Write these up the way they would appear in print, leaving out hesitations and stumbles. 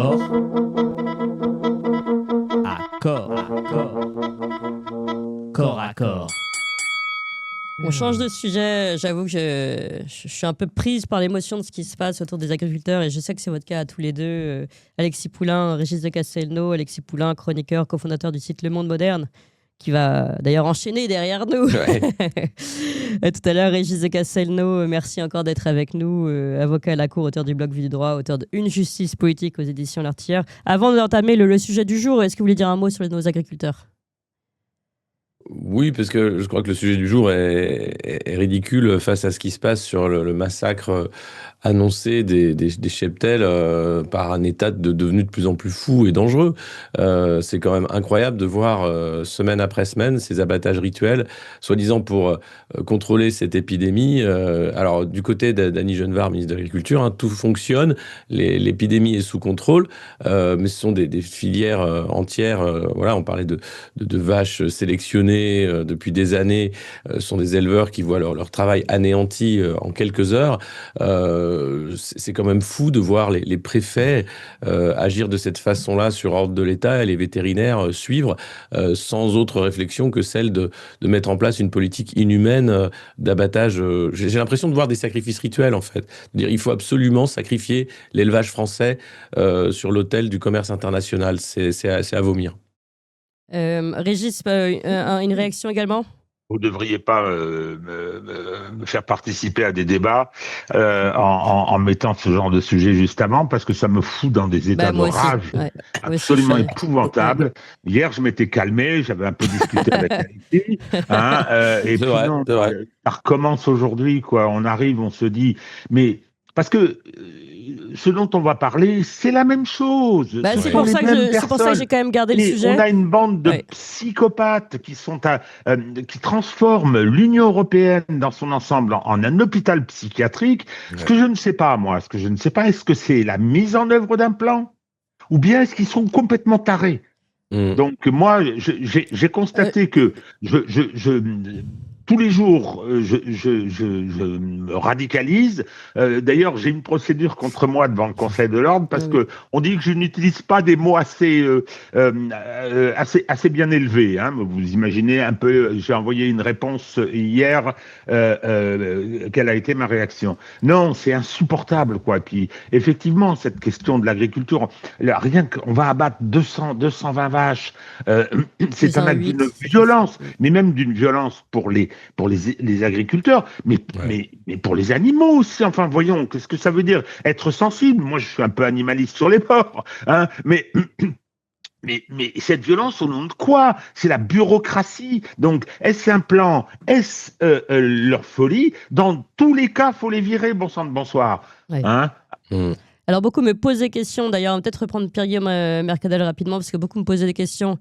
Corps à corps. On change de sujet. J'avoue que je suis un peu prise par l'émotion de ce qui se passe autour des agriculteurs et je sais que c'est votre cas à tous les deux. Alexis Poulain, Régis de Castelnau. Alexis Poulain, chroniqueur, cofondateur du site Le Monde Moderne, qui va d'ailleurs enchaîner derrière nous. Ouais. Tout à l'heure, Régis de Castelnau, merci encore d'être avec nous, avocat à la Cour, auteur du blog Vue du droit, auteur de Une justice politique aux éditions L'Artilleur. Avant d'entamer le sujet du jour, est-ce que vous voulez dire un mot sur nos agriculteurs ? Oui, parce que je crois que le sujet du jour est ridicule face à ce qui se passe sur le massacre annoncé des cheptels par un État devenu de plus en plus fou et dangereux. C'est quand même incroyable de voir semaine après semaine ces abattages rituels, soi-disant pour contrôler cette épidémie. Alors, du côté d'Annie Genevard, ministre de l'Agriculture, tout fonctionne, l'épidémie est sous contrôle, mais ce sont des filières entières. Voilà, on parlait de vaches sélectionnées depuis des années, sont des éleveurs qui voient leur travail anéanti en quelques heures. C'est quand même fou de voir les préfets agir de cette façon-là sur ordre de l'État et les vétérinaires suivre sans autre réflexion que celle de mettre en place une politique inhumaine d'abattage. J'ai l'impression de voir des sacrifices rituels, en fait. Dire, il faut absolument sacrifier l'élevage français sur l'autel du commerce international. C'est à vomir. Régis, une réaction également ? Vous ne devriez pas me faire participer à des débats en mettant ce genre de sujet juste avant, parce que ça me fout dans des états de rage absolument épouvantables. Hier, je m'étais calmé, j'avais un peu discuté avec Alexis. Et puis non, ça recommence aujourd'hui, quoi. On arrive, on se dit... Mais parce que... ce dont on va parler, c'est la même chose. C'est pour ça que j'ai quand même gardé le sujet. On a une bande de psychopathes qui transforment l'Union européenne dans son ensemble en un hôpital psychiatrique. Ce que je ne sais pas, moi, est-ce que c'est la mise en œuvre d'un plan ou bien est-ce qu'ils sont complètement tarés ? Donc moi, j'ai constaté que tous les jours, je me radicalise. D'ailleurs, j'ai une procédure contre moi devant le Conseil de l'Ordre parce que on dit que je n'utilise pas des mots assez bien élevés. Vous imaginez un peu. J'ai envoyé une réponse hier. Quelle a été ma réaction ? Non, c'est insupportable, quoi. Puis effectivement, cette question de l'agriculture, rien qu'on va abattre 220 vaches, c'est un acte d'une violence, mais même d'une violence pour les agriculteurs, mais pour les animaux aussi. Enfin, voyons, qu'est-ce que ça veut dire être sensible ? Moi, je suis un peu animaliste sur les porcs, mais cette violence, au nom de quoi ? C'est la bureaucratie. Donc, est-ce un plan ? Est-ce leur folie ? Dans tous les cas, faut les virer, bon sang de bonsoir. Alors, beaucoup me posent des questions. D'ailleurs, on va peut-être reprendre Pierre-Guillaume Mercadal rapidement, parce que beaucoup me posaient des questions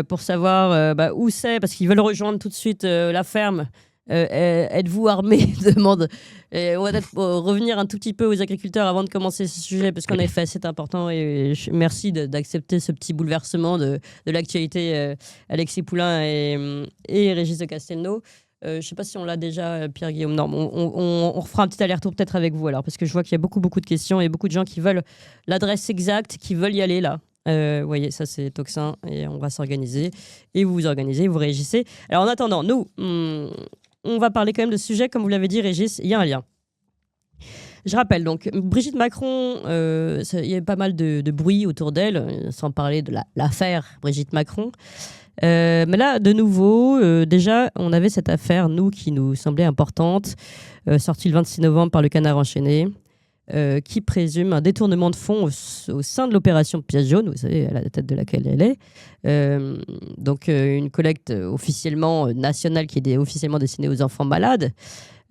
pour savoir où c'est, parce qu'ils veulent rejoindre tout de suite la ferme. Êtes-vous armé ? Demande. On va peut-être revenir un tout petit peu aux agriculteurs avant de commencer ce sujet, parce qu'en effet, c'est important. Et merci d'accepter ce petit bouleversement de l'actualité, Alexis Poulain et Régis de Castelnau. Je ne sais pas si on l'a déjà, Pierre-Guillaume. Non, on refera un petit aller-retour peut-être avec vous alors, parce que je vois qu'il y a beaucoup de questions et beaucoup de gens qui veulent l'adresse exacte, qui veulent y aller là. Vous voyez, ça c'est Toxin et on va s'organiser. Et vous vous organisez, vous réagissez. Alors en attendant, nous, on va parler quand même de ce sujet, comme vous l'avez dit, Régis, il y a un lien. Je rappelle donc, Brigitte Macron, il y a pas mal de bruit autour d'elle, sans parler de l'affaire Brigitte Macron. Mais là, de nouveau, déjà, on avait cette affaire, nous, qui nous semblait importante, sortie le 26 novembre par le Canard enchaîné, qui présume un détournement de fonds au sein de l'opération Pièce jaune, vous savez, à la tête de laquelle elle est. Donc, une collecte officiellement nationale qui est officiellement destinée aux enfants malades.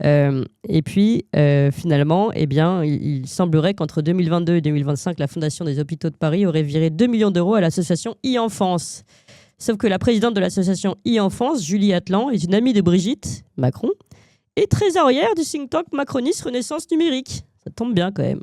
Et puis, finalement, eh bien, il semblerait qu'entre 2022 et 2025, la Fondation des Hôpitaux de Paris aurait viré 2 millions d'euros à l'association e-Enfance. Sauf que la présidente de l'association e-Enfance, Julie Atlan, est une amie de Brigitte Macron et trésorière du think tank macroniste Renaissance numérique. Ça tombe bien quand même.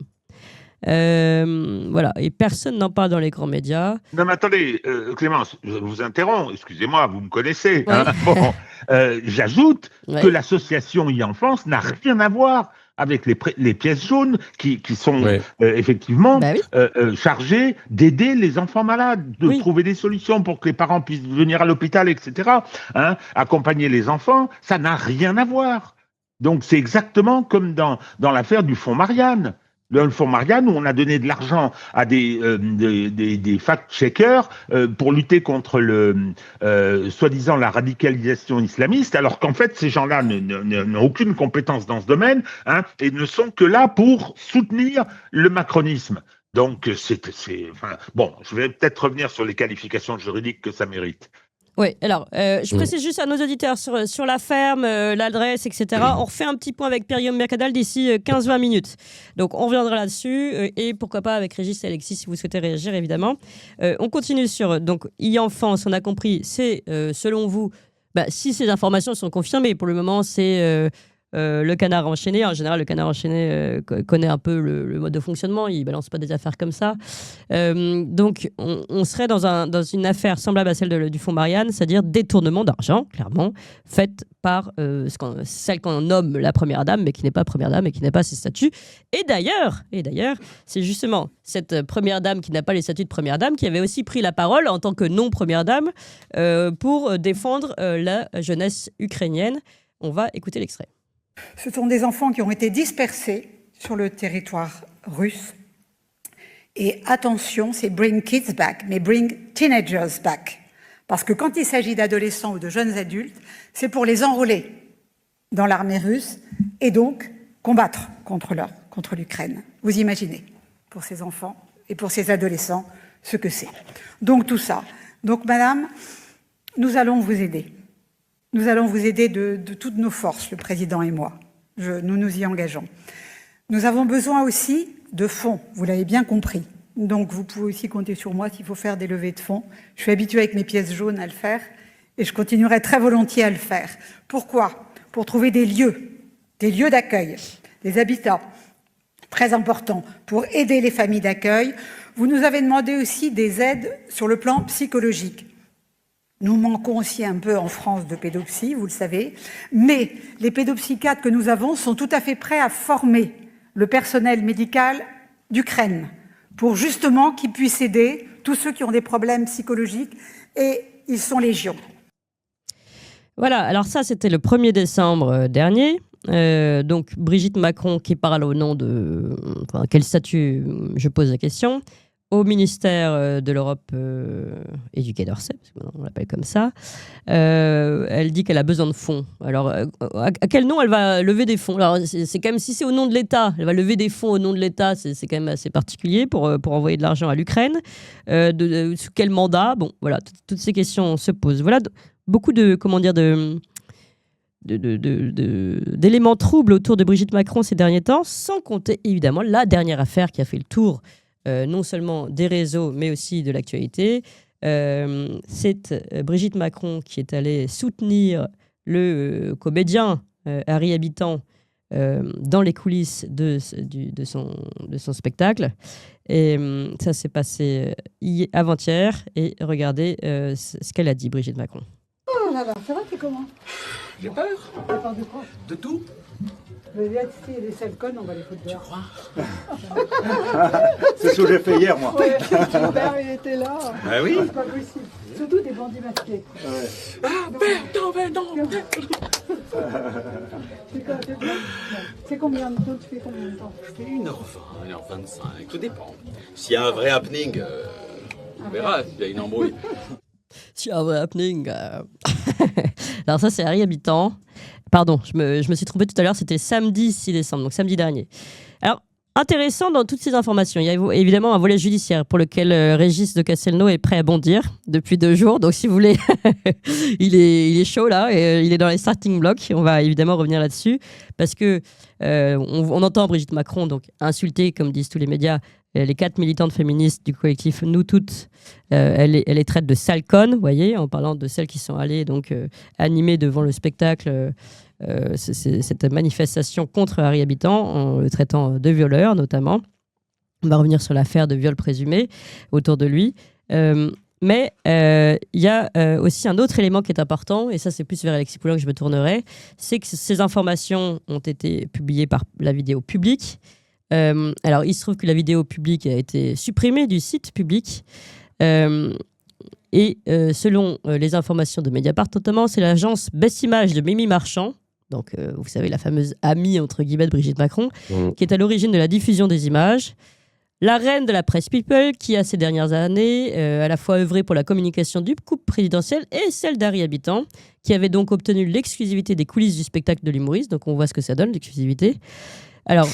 Voilà, et personne n'en parle dans les grands médias. Non mais attendez, Clémence, je vous interromps, excusez-moi, vous me connaissez. Oui. J'ajoute que l'association e-Enfance n'a rien à voir avec les pièces jaunes qui sont Ouais. effectivement Bah oui. chargées d'aider les enfants malades, de trouver des solutions pour que les parents puissent venir à l'hôpital, etc. Hein, accompagner les enfants, ça n'a rien à voir. Donc c'est exactement comme dans l'affaire du fonds Marianne. Le fonds Marianne, où on a donné de l'argent à des fact-checkers pour lutter contre soi-disant la radicalisation islamiste, alors qu'en fait, ces gens-là n'ont aucune compétence dans ce domaine, hein, et ne sont que là pour soutenir le macronisme. Donc, enfin, bon, je vais peut-être revenir sur les qualifications juridiques que ça mérite. Oui, alors, je précise juste à nos auditeurs sur la ferme, l'adresse, etc. On refait un petit point avec Pierre-Guillaume Mercadal d'ici 15-20 minutes. Donc, on reviendra là-dessus et pourquoi pas avec Régis et Alexis si vous souhaitez réagir, évidemment. On continue sur donc e-enfance, on a compris, c'est selon vous, si ces informations sont confirmées, pour le moment, c'est le canard enchaîné. En général, le canard enchaîné connaît un peu le mode de fonctionnement, il balance pas des affaires comme ça. Donc, on serait dans une affaire semblable à celle du fonds Marianne, c'est-à-dire détournement d'argent, clairement, faite par celle qu'on nomme la première dame, mais qui n'est pas première dame et qui n'a pas ses statuts. Et d'ailleurs, c'est justement cette première dame qui n'a pas les statuts de première dame qui avait aussi pris la parole en tant que non-première dame pour défendre la jeunesse ukrainienne. On va écouter l'extrait. Ce sont des enfants qui ont été dispersés sur le territoire russe. Et attention, c'est bring kids back, mais bring teenagers back. Parce que quand il s'agit d'adolescents ou de jeunes adultes, c'est pour les enrôler dans l'armée russe et donc combattre contre l'Ukraine. Vous imaginez, pour ces enfants et pour ces adolescents, ce que c'est. Donc tout ça. Donc madame, nous allons vous aider. Nous allons vous aider de toutes nos forces, le président et moi. Nous nous y engageons. Nous avons besoin aussi de fonds, vous l'avez bien compris. Donc vous pouvez aussi compter sur moi s'il faut faire des levées de fonds. Je suis habituée avec mes pièces jaunes à le faire et je continuerai très volontiers à le faire. Pourquoi ? Pour trouver des lieux d'accueil, des habitats très importants pour aider les familles d'accueil. Vous nous avez demandé aussi des aides sur le plan psychologique. Nous manquons aussi un peu en France de pédopsie, vous le savez, mais les pédopsychiatres que nous avons sont tout à fait prêts à former le personnel médical d'Ukraine pour justement qu'ils puissent aider tous ceux qui ont des problèmes psychologiques et ils sont légion. Voilà, alors ça c'était le 1er décembre dernier. Donc Brigitte Macron qui parle au nom de... Enfin, quel statut, je pose la question, au ministère de l'Europe et du Quai d'Orsay, parce qu'on l'appelle comme ça. Elle dit qu'elle a besoin de fonds. Alors, à quel nom elle va lever des fonds ? Alors, c'est quand même, si c'est au nom de l'État, elle va lever des fonds au nom de l'État, c'est quand même assez particulier pour envoyer de l'argent à l'Ukraine. Sous quel mandat ? Bon, voilà, toutes ces questions se posent. Voilà, beaucoup d'éléments troubles autour de Brigitte Macron ces derniers temps, sans compter évidemment la dernière affaire qui a fait le tour non seulement des réseaux, mais aussi de l'actualité. C'est Brigitte Macron qui est allée soutenir le comédien Harry Habitant dans les coulisses de son spectacle. Et ça s'est passé avant-hier. Et regardez ce qu'elle a dit, Brigitte Macron. Oh là là, ça va, t'es comment ? J'ai peur. T'as peur de quoi ? De tout. Le Viatsky et les sales connes, on va les foutre dehors. C'est ce que j'ai fait hier, moi. Ouais, Gilbert, il était là. Ah oui. C'est pas possible. Surtout des bandits masqués. Ah, père, non. C'est combien de temps ? Tu fais combien de temps ? Je fais 1h20, 1h25, tout dépend. S'il y a un vrai happening, on verra s'il y a une embrouille. S'il y a un vrai happening. Alors ça, c'est Harry Habitant. Pardon, je me suis trompée tout à l'heure, c'était samedi 6 décembre, donc samedi dernier. Alors, intéressant dans toutes ces informations, il y a évidemment un volet judiciaire pour lequel Régis de Castelnau est prêt à bondir depuis 2 jours. Donc si vous voulez, il est chaud là, et il est dans les starting blocks. On va évidemment revenir là-dessus parce que on entend Brigitte Macron donc insulter, comme disent tous les médias, les 4 militantes féministes du collectif Nous Toutes. Elle les traite de sales connes, vous voyez, en parlant de celles qui sont allées donc animer devant le spectacle cette manifestation contre Harry Habitant, en le traitant de violeur notamment. On va revenir sur l'affaire de viol présumé autour de lui. Mais il y a aussi un autre élément qui est important, et ça c'est plus vers Alexis Poulain que je me tournerai, c'est que ces informations ont été publiées par la vidéo publique. Alors il se trouve que la vidéo publique a été supprimée du site public, et selon les informations de Mediapart notamment, c'est l'agence Best Image de Mimi Marchand, donc vous savez la fameuse amie entre guillemets de Brigitte Macron, qui est à l'origine de la diffusion des images. La reine de la presse people, qui a ces dernières années à la fois œuvré pour la communication du couple présidentiel et celle d'Harry Habitant, qui avait donc obtenu l'exclusivité des coulisses du spectacle de l'humoriste. Donc on voit ce que ça donne, l'exclusivité. Alors,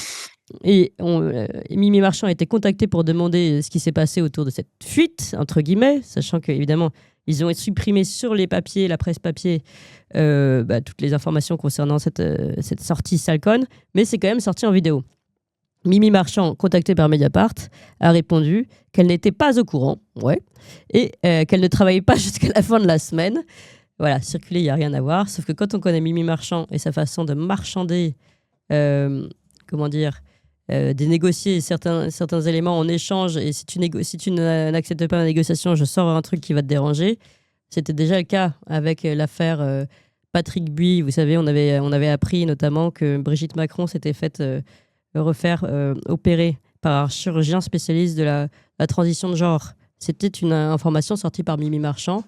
Mimi Marchand a été contactée pour demander ce qui s'est passé autour de cette fuite, entre guillemets, sachant qu'évidemment, ils ont supprimé sur les papiers, la presse papier, toutes les informations concernant cette sortie Salcone, mais c'est quand même sorti en vidéo. Mimi Marchand, contactée par Mediapart, a répondu qu'elle n'était pas au courant, et qu'elle ne travaillait pas jusqu'à la fin de la semaine. Voilà, circuler, il n'y a rien à voir. Sauf que quand on connaît Mimi Marchand et sa façon de marchander, de négocier certains éléments en échange, et si tu n'acceptes pas ma négociation, je sors un truc qui va te déranger. C'était déjà le cas avec l'affaire Patrick Buy. Vous savez, on avait appris notamment que Brigitte Macron s'était faite opérer par un chirurgien spécialiste de la transition de genre. C'était une information sortie par Mimi Marchand,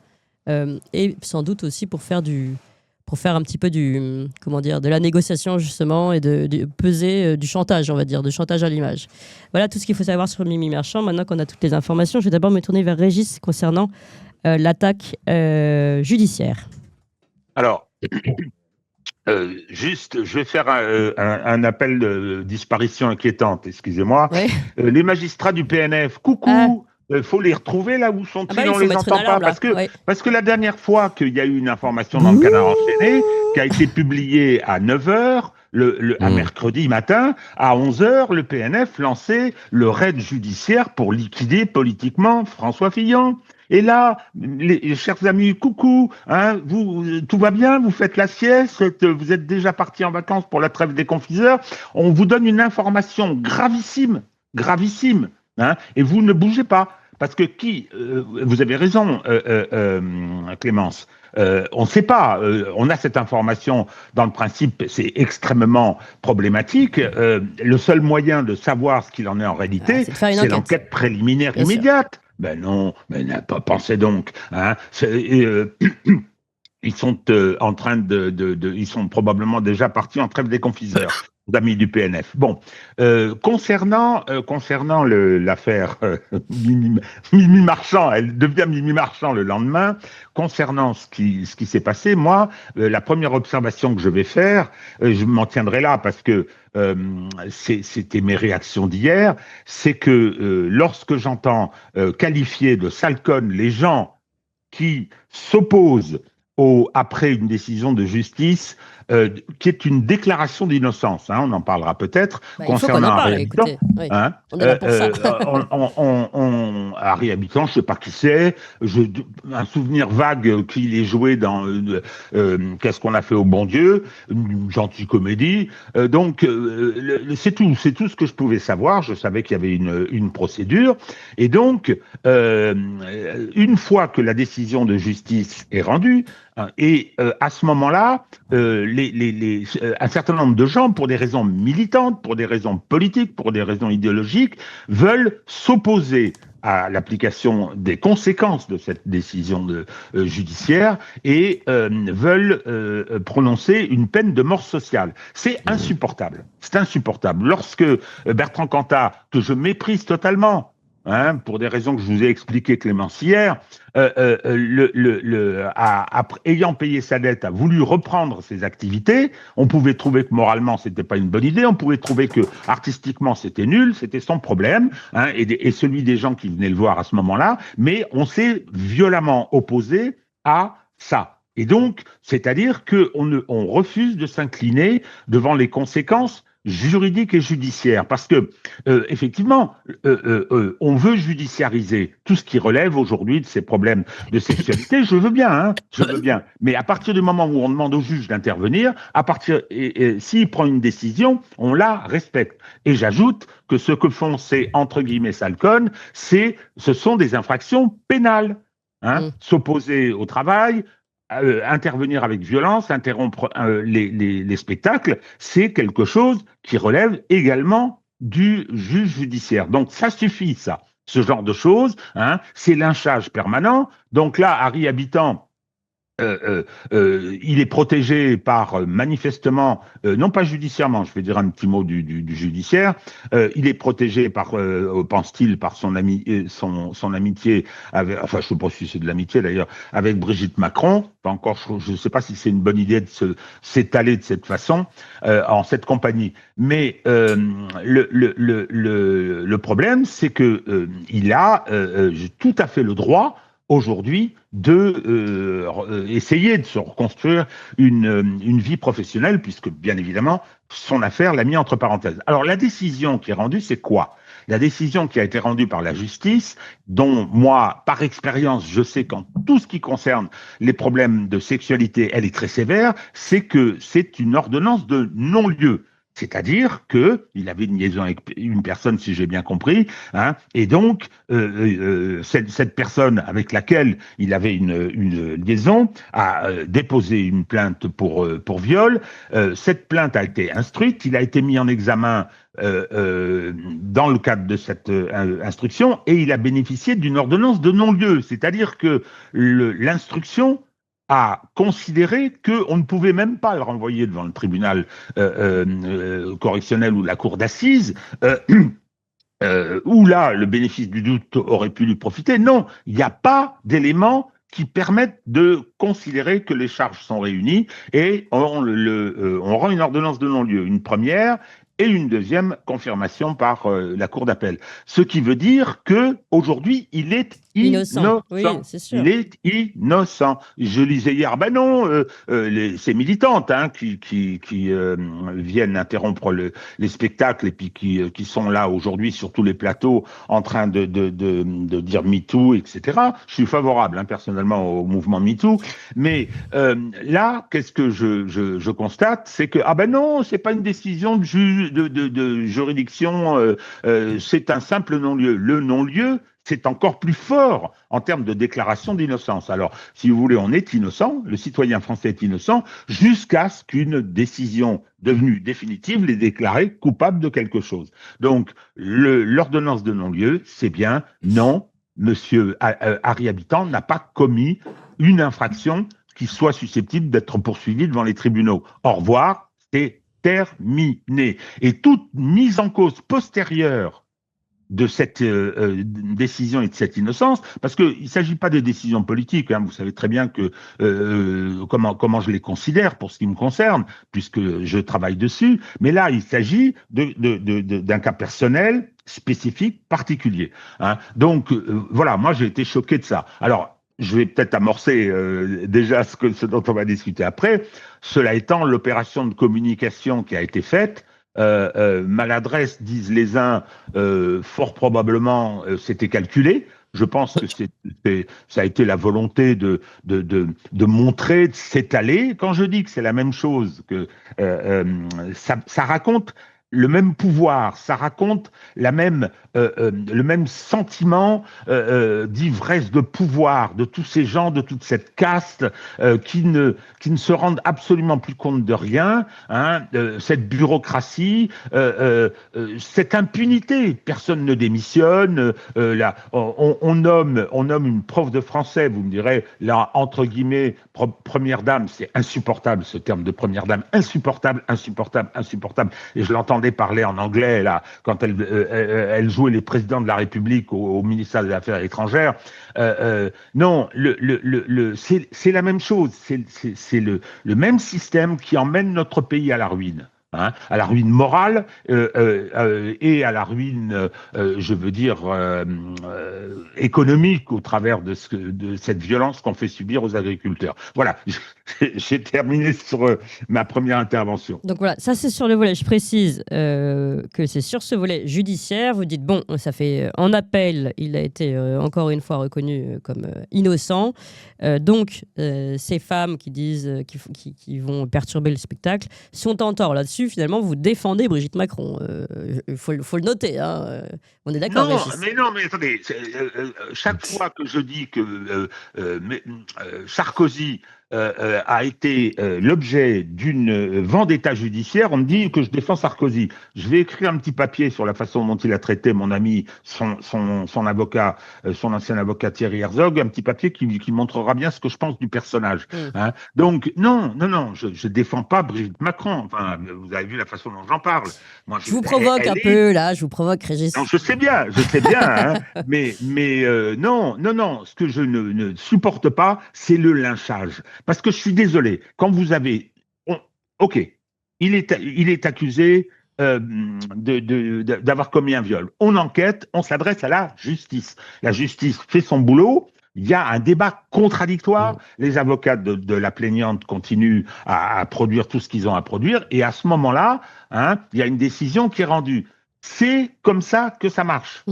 et sans doute aussi pour faire un petit peu de la négociation justement, et de peser du chantage, on va dire, de chantage à l'image. Voilà tout ce qu'il faut savoir sur Mimi Marchand. Maintenant qu'on a toutes les informations, je vais d'abord me tourner vers Régis concernant l'attaque judiciaire. Alors, je vais faire un appel de disparition inquiétante, excusez-moi. Ouais. Les magistrats du PNF, coucou, faut les retrouver là où sont-ils, on les entend pas, parce que la dernière fois qu'il y a eu une information dans le Canard enchaîné, qui a été publiée à 9h, un mercredi matin, à 11h, le PNF lançait le raid judiciaire pour liquider politiquement François Fillon. Et là, les chers amis, coucou, hein, tout va bien, vous faites la sieste, vous êtes déjà partis en vacances pour la trêve des confiseurs, on vous donne une information gravissime, hein, et vous ne bougez pas. Parce que vous avez raison, Clémence, on ne sait pas, on a cette information, dans le principe, c'est extrêmement problématique. Le seul moyen de savoir ce qu'il en est en réalité, c'est l'enquête préliminaire immédiate. Ben non, mais pensez donc. Hein, ils sont en train ils sont probablement déjà partis en trêve des confiseurs, amis du PNF. Bon, concernant l'affaire Mimi Marchand, elle devient Mimi Marchand le lendemain. Concernant ce qui s'est passé, moi, la première observation que je vais faire, je m'en tiendrai là parce que c'était mes réactions d'hier, c'est que lorsque j'entends qualifier de salconnes les gens qui s'opposent après une décision de justice, qui est une déclaration d'innocence, hein, on en parlera peut-être, concernant Harry Habitant. Hein, on est là pour ça. Harry Habitant, je ne sais pas qui c'est, un souvenir vague qu'il ait joué dans Qu'est-ce qu'on a fait au bon Dieu, une gentille comédie. Donc, c'est tout ce que je pouvais savoir. Je savais qu'il y avait une procédure. Et donc, une fois que la décision de justice est rendue, et à ce moment-là, un certain nombre de gens, pour des raisons militantes, pour des raisons politiques, pour des raisons idéologiques, veulent s'opposer à l'application des conséquences de cette décision judiciaire et veulent prononcer une peine de mort sociale. C'est insupportable. C'est insupportable. Lorsque Bertrand Cantat, que je méprise totalement, hein, pour des raisons que je vous ai expliquées, Clémence, hier, ayant payé sa dette, a voulu reprendre ses activités. On pouvait trouver que moralement, c'était pas une bonne idée. On pouvait trouver que artistiquement, c'était nul. C'était son problème, hein, et celui des gens qui venaient le voir à ce moment-là. Mais on s'est violemment opposé à ça. Et donc, c'est-à-dire qu'on refuse de s'incliner devant les conséquences juridique et judiciaire, parce que effectivement, on veut judiciariser tout ce qui relève aujourd'hui de ces problèmes de sexualité. Je veux bien, mais à partir du moment où on demande au juge d'intervenir, s'il prend une décision, on la respecte. Et j'ajoute que ce que font ces entre guillemets salconnes, ce sont des infractions pénales. s'opposer au travail, intervenir avec violence, interrompre les spectacles, c'est quelque chose qui relève également du juge judiciaire. Donc ça suffit, ça, ce genre de choses, c'est lynchage permanent. Donc là, Harry Habitant, il est protégé par manifestement, non pas judiciairement, je vais dire un petit mot du judiciaire, il est protégé par, pense-t-il, par son amitié, avec, enfin je ne sais pas si c'est de l'amitié d'ailleurs, avec Brigitte Macron. Pas encore, je ne sais pas si c'est une bonne idée de s'étaler de cette façon, en cette compagnie. Mais le problème, c'est que il a tout à fait le droit aujourd'hui de essayer de se reconstruire une vie professionnelle, puisque bien évidemment, son affaire l'a mis entre parenthèses. Alors la décision qui est rendue, c'est quoi? La décision qui a été rendue par la justice, dont moi, par expérience, je sais qu'en tout ce qui concerne les problèmes de sexualité, elle est très sévère, c'est que c'est une ordonnance de non-lieu. C'est-à-dire qu'il avait une liaison avec une personne, si j'ai bien compris, et donc cette personne avec laquelle il avait une liaison a déposé une plainte pour viol. Cette plainte a été instruite, il a été mis en examen dans le cadre de cette instruction et il a bénéficié d'une ordonnance de non-lieu. C'est-à-dire que l'instruction a considéré qu'on ne pouvait même pas le renvoyer devant le tribunal correctionnel ou la cour d'assises, où là, le bénéfice du doute aurait pu lui profiter. Non, il n'y a pas d'éléments qui permettent de considérer que les charges sont réunies et on rend une ordonnance de non-lieu, une première et une deuxième confirmation par la cour d'appel. Ce qui veut dire que aujourd'hui, il est innocent. Oui, c'est sûr. Il est innocent. Je lisais hier, ben non, ces militantes qui viennent interrompre les spectacles et puis qui sont là aujourd'hui sur tous les plateaux en train de dire MeToo, etc. Je suis favorable personnellement au mouvement MeToo, mais là, qu'est-ce que je constate, c'est que ben non, c'est pas une décision de juridiction, c'est un simple non-lieu. Le non-lieu, c'est encore plus fort en termes de déclaration d'innocence. Alors, si vous voulez, on est innocent, le citoyen français est innocent, jusqu'à ce qu'une décision devenue définitive l'ait déclaré coupable de quelque chose. Donc, l'ordonnance de non-lieu, c'est bien non, monsieur Harry Habitant n'a pas commis une infraction qui soit susceptible d'être poursuivie devant les tribunaux. Au revoir, c'est terminé. Et toute mise en cause postérieure de cette décision et de cette innocence, parce qu'il ne s'agit pas de décisions politiques, vous savez très bien que comment je les considère pour ce qui me concerne, puisque je travaille dessus, mais là, il s'agit d'un cas personnel, spécifique, particulier. Donc, voilà, moi, j'ai été choqué de ça. Alors, je vais peut-être amorcer déjà ce dont on va discuter après. Cela étant, l'opération de communication qui a été faite, maladresse, disent les uns, fort probablement c'était calculé. Je pense que ça a été la volonté de montrer, de s'étaler. Quand je dis que c'est la même chose, que ça raconte le même pouvoir, ça raconte le même sentiment d'ivresse de pouvoir de tous ces gens, de toute cette caste qui ne se rendent absolument plus compte de rien, cette bureaucratie, cette impunité. Personne ne démissionne. Là, on nomme une prof de français, vous me direz, là, entre guillemets, première dame, c'est insupportable ce terme de première dame, insupportable. Et je l'entendais parler en anglais là quand elle jouait les présidents de la République au ministère des Affaires étrangères. Non, c'est la même chose. C'est le même système qui emmène notre pays à la ruine. À la ruine morale et à la ruine, je veux dire, économique au travers de cette violence qu'on fait subir aux agriculteurs. Voilà, j'ai terminé sur ma première intervention. Donc voilà, ça c'est sur le volet, je précise que c'est sur ce volet judiciaire, vous dites, bon, ça fait en appel, il a été encore une fois reconnu comme innocent, donc ces femmes qui disent, qui vont perturber le spectacle, sont en tort là-dessus. là-dessus, finalement, vous défendez Brigitte Macron. Il faut le noter. Hein. On est d'accord, Régis. Mais attendez, chaque fois que je dis que Sarkozy a été l'objet d'une vendetta judiciaire, on me dit que je défends Sarkozy. Je vais écrire un petit papier sur la façon dont il a traité mon ami, son avocat, son ancien avocat Thierry Herzog, un petit papier qui montrera bien ce que je pense du personnage. Hein. Donc, non, je défends pas Brigitte Macron. Enfin, vous avez vu la façon dont j'en parle. Moi, Je vous provoque un peu, là, je vous provoque, Régis. Non, je sais bien, hein, mais non, ce que je ne supporte pas, c'est le lynchage. Parce que je suis désolé, quand vous avez... ok, il est accusé d'avoir commis un viol. On enquête, on s'adresse à la justice. La justice fait son boulot. Il y a un débat contradictoire. Les avocats de la plaignante continuent à produire tout ce qu'ils ont à produire. Et à ce moment-là, hein, il y a une décision qui est rendue. C'est comme ça que ça marche.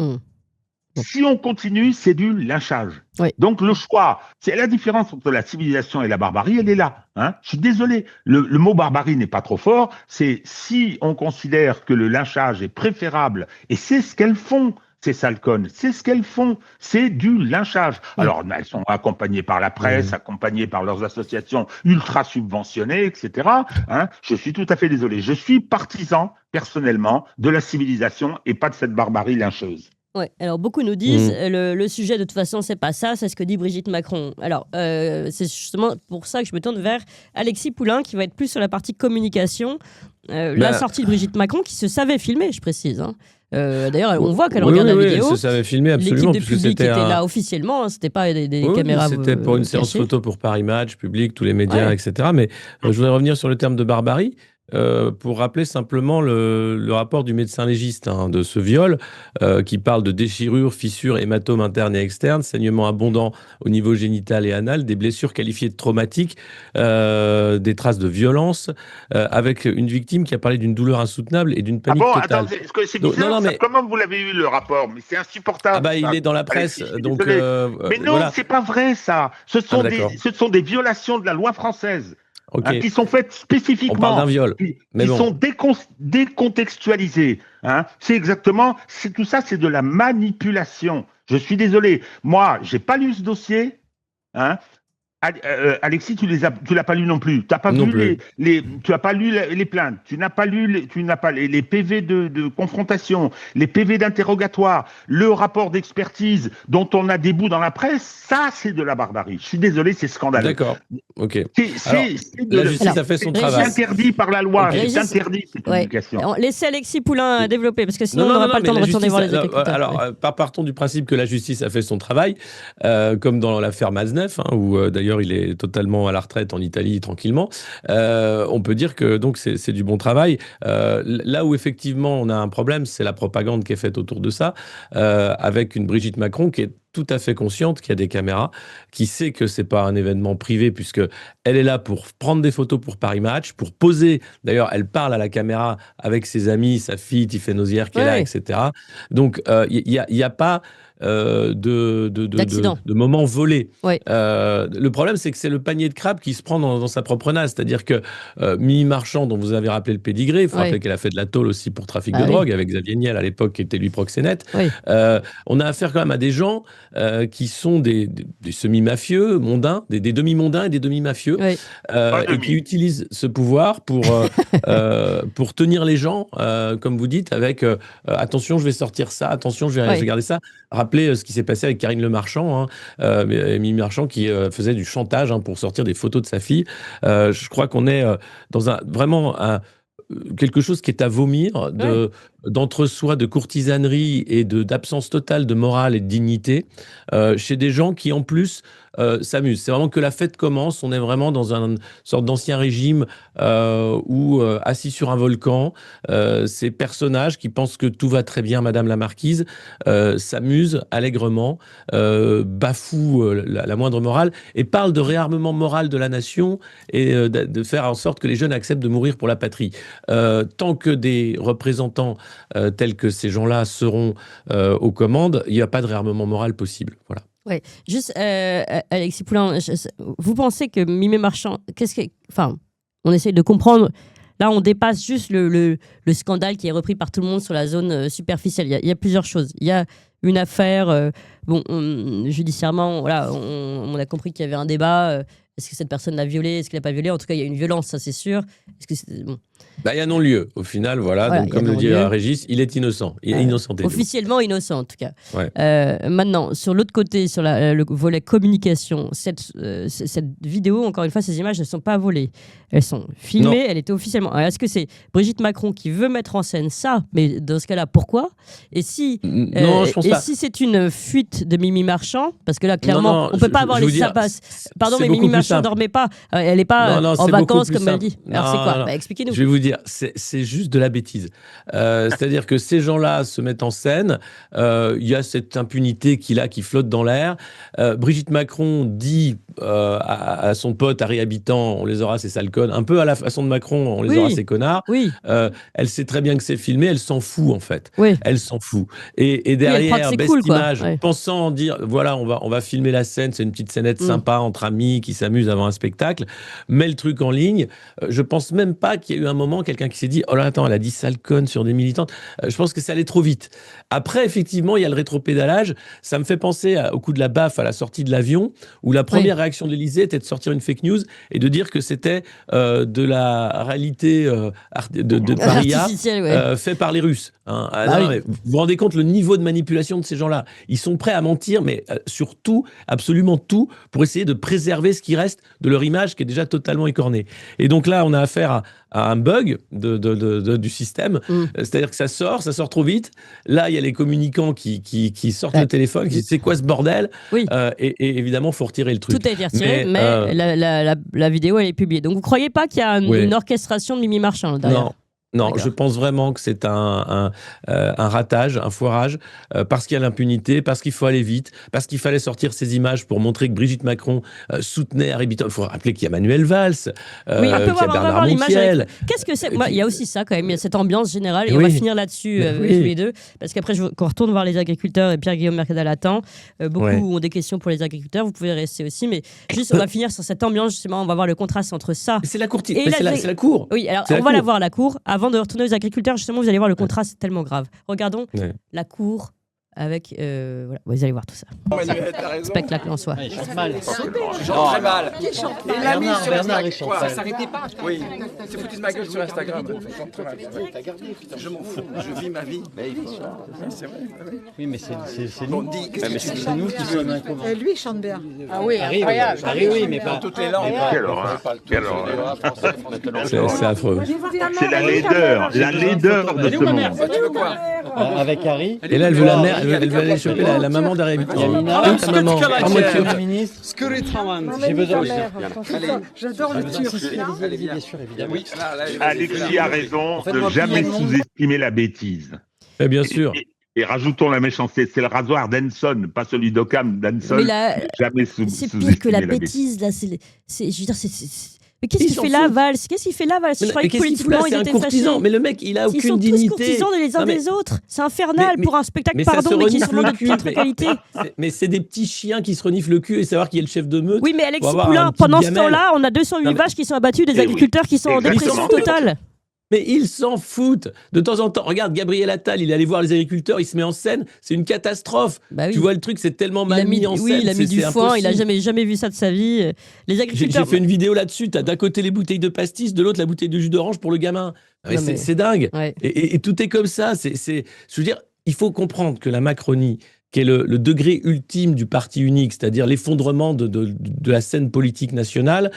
Si on continue, c'est du lynchage. Oui. Donc le choix, c'est la différence entre la civilisation et la barbarie, elle est là. Hein. Je suis désolé, le mot barbarie n'est pas trop fort. C'est si on considère que le lynchage est préférable, et c'est ce qu'elles font. Ces sales connes, c'est ce qu'elles font, c'est du lynchage. Alors, elles sont accompagnées par la presse, accompagnées par leurs associations ultra subventionnées, etc. Hein. Je suis tout à fait désolé. Je suis partisan, personnellement, de la civilisation et pas de cette barbarie lyncheuse. Ouais, alors beaucoup nous disent le sujet de toute façon c'est pas ça, c'est ce que dit Brigitte Macron. Alors c'est justement pour ça que je me tourne vers Alexis Poulain qui va être plus sur la partie communication. La sortie de Brigitte Macron qui se savait filmer, je précise. Hein. D'ailleurs, on voit qu'elle regarde la vidéo. Oui, ça avait filmé absolument. L'équipe de public était là officiellement, hein, c'était pas des caméras. C'était pour une séance photo pour Paris Match, public, tous les médias, etc. Mais je voudrais revenir sur le terme de barbarie. Pour rappeler simplement le rapport du médecin légiste de ce viol qui parle de déchirures, fissures, hématomes internes et externes, saignements abondants au niveau génital et anal, des blessures qualifiées de traumatiques, des traces de violence, avec une victime qui a parlé d'une douleur insoutenable et d'une panique totale. Attends, c'est bizarre, ça. Comment vous l'avez eu le rapport? Mais c'est insupportable. Il est dans la presse, donc. Mais non, voilà. C'est pas vrai ça. Ce sont des violations de la loi française. Okay. Qui sont faites spécifiquement, on parle d'un viol, qui sont décontextualisées. Hein. C'est exactement, tout ça, c'est de la manipulation. Je suis désolé. Moi, j'ai pas lu ce dossier. Hein. Alexis, tu l'as pas lu non plus. T'as pas vu tu as pas lu les plaintes. Tu n'as pas lu les PV de confrontation, les PV d'interrogatoire, le rapport d'expertise dont on a des bouts dans la presse. Ça, c'est de la barbarie. Je suis désolé, c'est scandaleux. D'accord. Ok. La justice a fait son travail. C'est interdit par la loi. Okay. C'est interdit cette communication. Laissez Alexis Poulain développer parce que sinon on n'aura pas le temps de retourner voir les agriculteurs. Alors, partons du principe que la justice a fait son travail, comme dans l'affaire Maznev, où d'ailleurs il est totalement à la retraite en Italie tranquillement. On peut dire que donc c'est du bon travail. Là où effectivement on a un problème, c'est la propagande qui est faite autour de ça, avec une Brigitte Macron qui est tout à fait consciente qu'il y a des caméras, qui sait que c'est pas un événement privé puisque elle est là pour prendre des photos pour Paris Match, pour poser. D'ailleurs, elle parle à la caméra avec ses amis, sa fille Tiffaine Nozière qui est là, etc. Donc il y a pas de moments volés. Oui. Le problème, c'est que c'est le panier de crabes qui se prend dans sa propre nasse. C'est-à-dire que Mimi Marchand, dont vous avez rappelé le pédigré, il faut rappeler qu'elle a fait de la tôle aussi pour trafic de drogue avec Xavier Niel à l'époque, qui était lui proxénète. Oui. On a affaire quand même à des gens qui sont des semi-mafieux, mondains, des demi-mondains et des demi-mafieux, et qui utilisent ce pouvoir pour tenir les gens, comme vous dites, avec attention, je vais sortir ça, attention, je vais garder ça. Rappelez ce qui s'est passé avec Karine Le Marchand, Mimi Marchand qui faisait du chantage pour sortir des photos de sa fille. Je crois qu'on est dans quelque chose qui est à vomir d'entre-soi, de courtisanerie et d'absence totale de morale et de dignité chez des gens qui en plus s'amusent. C'est vraiment que la fête commence, on est vraiment dans une sorte d'ancien régime où assis sur un volcan, ces personnages qui pensent que tout va très bien, Madame la Marquise, s'amusent allègrement, bafouent la moindre morale et parlent de réarmement moral de la nation et de faire en sorte que les jeunes acceptent de mourir pour la patrie. Tant que des représentants tels que ces gens-là seront aux commandes, il n'y a pas de réarmement moral possible. Voilà. Oui, juste Alexis Poulain, vous pensez que Mimi Marchand, on essaye de comprendre Là, on dépasse juste le scandale qui est repris par tout le monde sur la zone superficielle. Il y a plusieurs choses. Il y a une affaire, judiciairement, voilà, on a compris qu'il y avait un débat. Est-ce que cette personne l'a violée? Est-ce qu'elle l'a pas violée? En tout cas, il y a une violence, ça c'est sûr. Bon. Il y a non-lieu. Au final, voilà. Donc, comme le dit Régis, il est innocent. Il est innocenté. Officiellement innocent, en tout cas. Ouais. Maintenant, sur l'autre côté, sur le volet communication, cette vidéo, encore une fois, ces images ne sont pas volées. Elles sont filmées, elles étaient officiellement. Alors, est-ce que c'est Brigitte Macron qui veut mettre en scène ça? Mais dans ce cas-là, pourquoi? Et si, non, je pense pas. Si c'est une fuite de Mimi Marchand, parce que là, clairement, on ne peut pas avoir les sabbats. Pardon, mais Mimi Marchand ne dormait pas. Elle n'est pas en vacances, comme elle dit. Alors, c'est quoi? Expliquez-nous. Je vais vous dire, c'est juste de la bêtise. C'est-à-dire que ces gens-là se mettent en scène, il y a cette impunité qui flotte dans l'air. Brigitte Macron dit à son pote Harry Habitant, on les aura ces sales connes, un peu à la façon de Macron, on les aura ces connards. Oui. Elle sait très bien que c'est filmé, elle s'en fout en fait. Oui. Elle s'en fout. Et derrière, best cool, image, pensant dire, voilà, on va filmer la scène, c'est une petite scénette sympa entre amis qui s'amusent avant un spectacle, met le truc en ligne. Je pense même pas qu'il y a eu un moment quelqu'un qui s'est dit, oh là, attends, elle a dit sale conne sur des militantes. Je pense que ça allait trop vite. Après, effectivement, il y a le rétropédalage. Ça me fait penser au coup de la baffe à la sortie de l'avion, où la première réaction de l'Élysée était de sortir une fake news et de dire que c'était de la réalité de Paria fait par les Russes. Hein. Mais vous vous rendez compte le niveau de manipulation de ces gens-là? Ils sont prêts à mentir, mais sur tout, absolument tout, pour essayer de préserver ce qui reste de leur image qui est déjà totalement écornée. Et donc là, on a affaire à un bug du système, c'est-à-dire que ça sort trop vite. Là, il y a les communicants qui sortent le téléphone, qui disent c'est quoi ce bordel? Et évidemment, il faut retirer le truc. Tout a été retiré, mais la vidéo, elle est publiée. Donc, vous ne croyez pas qu'il y a une orchestration de Mimi Marchand derrière? Non, je pense vraiment que c'est un ratage, un foirage, parce qu'il y a l'impunité, parce qu'il faut aller vite, parce qu'il fallait sortir ces images pour montrer que Brigitte Macron soutenait Harry Habitant. Il faut rappeler qu'il y a Manuel Valls, qu'il y a Bernard Montiel. Qu'est-ce que c'est? Il y a aussi ça quand même, il y a cette ambiance générale, et on va finir là-dessus tous les deux, parce qu'après, qu'on retourne voir les agriculteurs, et Pierre-Guillaume Mercadal attend. Beaucoup ont des questions pour les agriculteurs, vous pouvez rester aussi, mais juste, on va finir sur cette ambiance, justement, on va voir le contraste entre ça. C'est la cour. C'est la cour. Oui, alors on va la voir, la cour. Avant de retourner aux agriculteurs, justement, vous allez voir le contraste, c'est tellement grave. Regardons la cour avec... voilà, vous allez voir tout ça. Spectacle en soi. Il chante mal. Il chante très mal. Qui chante Bernard, il chante Ça s'arrêtait pas. Oui, c'est foutu de ma gueule sur Instagram. Je m'en fous, je vis ma vie. C'est vrai. Oui, mais c'est nous. C'est nous qui sommes incommodés. Lui, il chante bien. Ah oui, incroyable. Harry, oui, mais pas toutes les langues. Quelle horreur. C'est affreux. C'est la laideur de ce monde. Tu veux quoi? avec Harry. Et là, elle veut la mère, elle veut aller choper la maman d'Harry Habitant. Ta maman, en voiture. J'ai besoin de J'adore le turc. Allez, bien sûr, évidemment. Alexis a raison de jamais sous-estimer la bêtise. Et bien sûr. Et rajoutons la méchanceté, c'est le rasoir d'Henson, pas celui d'Occam, d'Henson. Jamais c'est pire que la bêtise, là. Je veux dire, mais qu'est-ce qu'il fait là, Valls? Qu'est-ce qu'il fait là, Valls? Je croyais que politiquement, il était courtisan. Mais le mec, il a aucune dignité. Ils sont tous courtisans les uns des autres. C'est infernal pour un spectacle, pardon, mais qui est sûrement de piètre qualité. Mais c'est des petits chiens qui se reniflent le cul et savoir qui est le chef de meute. Oui, mais Alexis Poulain, pendant ce temps-là, on a 208 vaches qui sont abattues, des agriculteurs qui sont en dépression totale. Mais ils s'en foutent. De temps en temps, regarde, Gabriel Attal, il est allé voir les agriculteurs, il se met en scène, c'est une catastrophe. Bah oui. Tu vois le truc, c'est tellement mal mis en scène. Oui, il a mis du foin, il a jamais vu ça de sa vie. Les agriculteurs... J'ai fait une vidéo là-dessus, t'as d'un côté les bouteilles de pastis, de l'autre la bouteille de jus d'orange pour le gamin. C'est dingue. Ouais. Et tout est comme ça. Je veux dire, il faut comprendre que la Macronie, qui est le degré ultime du parti unique, c'est-à-dire l'effondrement de la scène politique nationale,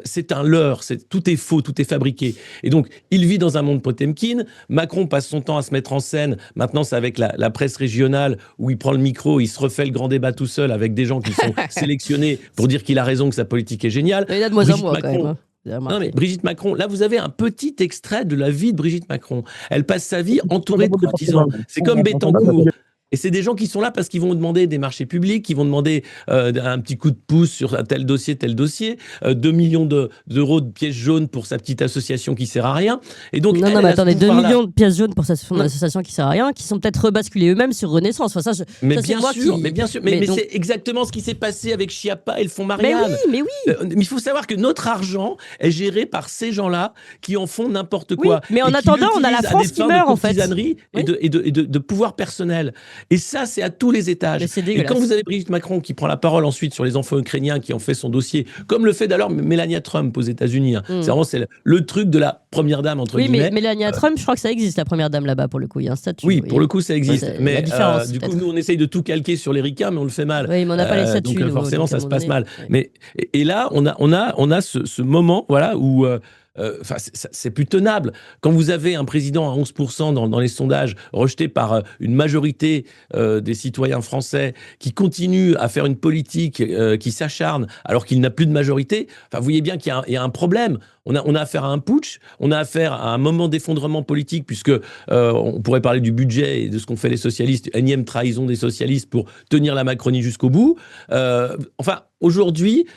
c'est un leurre, tout est faux, tout est fabriqué. Et donc, il vit dans un monde Potemkin, Macron passe son temps à se mettre en scène, maintenant c'est avec la presse régionale, où il prend le micro, il se refait le grand débat tout seul avec des gens qui sont sélectionnés pour dire qu'il a raison, que sa politique est géniale. Il a de moins en moins quand même. Non mais Brigitte Macron, là vous avez un petit extrait de la vie de Brigitte Macron. Elle passe sa vie entourée de courtisans. C'est comme Bettencourt. Et c'est des gens qui sont là parce qu'ils vont demander des marchés publics, qui vont demander un petit coup de pouce sur tel dossier, 2 millions d'euros de pièces jaunes pour sa petite association qui sert à rien. Et donc, Non, elle non, mais a ce attendez, 2 pouvoir-là. millions de pièces jaunes pour son association qui sert à rien, qui sont peut-être rebasculés eux-mêmes sur Renaissance. Enfin, ça, Mais ça, c'est bien moi sûr, qui- mais bien sûr, mais donc- c'est exactement ce qui s'est passé avec Chiappa et le fonds Mais Marianne. oui, mais oui. Mais il faut savoir que notre argent est géré par ces gens-là qui en font n'importe Oui, quoi. mais en et qui attendant, on a la l'utilisent à France des qui fins meurt, de en fait. courtisanerie Oui. et de pouvoir personnel. Et ça, c'est à tous les étages. Mais c'est Et dégueulasse. quand vous avez Brigitte Macron qui prend la parole ensuite sur les enfants ukrainiens qui ont fait son dossier, comme le fait d'ailleurs Melania Trump aux États-Unis, hein. C'est vraiment le truc de la première dame, entre Oui, mais guillemets. Melania Trump, je crois que ça existe, la première dame là-bas, pour le coup. Il y a un statut. Oui, pour le coup, ça existe. Ouais, mais la différence, du coup, peut-être. nous, on essaye de tout calquer sur les ricains, mais on le fait mal. Oui, mais on n'a pas les statuts, Donc, nous, forcément, donc, à ça un se moment passe donné, mal. ouais. Mais, et là, on a ce moment voilà, où c'est plus tenable. Quand vous avez un président à 11% dans les sondages, rejeté par une majorité des citoyens français, qui continue à faire une politique qui s'acharne alors qu'il n'a plus de majorité, vous voyez bien qu'il y a un problème. On a affaire à un putsch, on a affaire à un moment d'effondrement politique, puisque on pourrait parler du budget et de ce qu'ont fait les socialistes, énième trahison des socialistes pour tenir la Macronie jusqu'au bout. Aujourd'hui,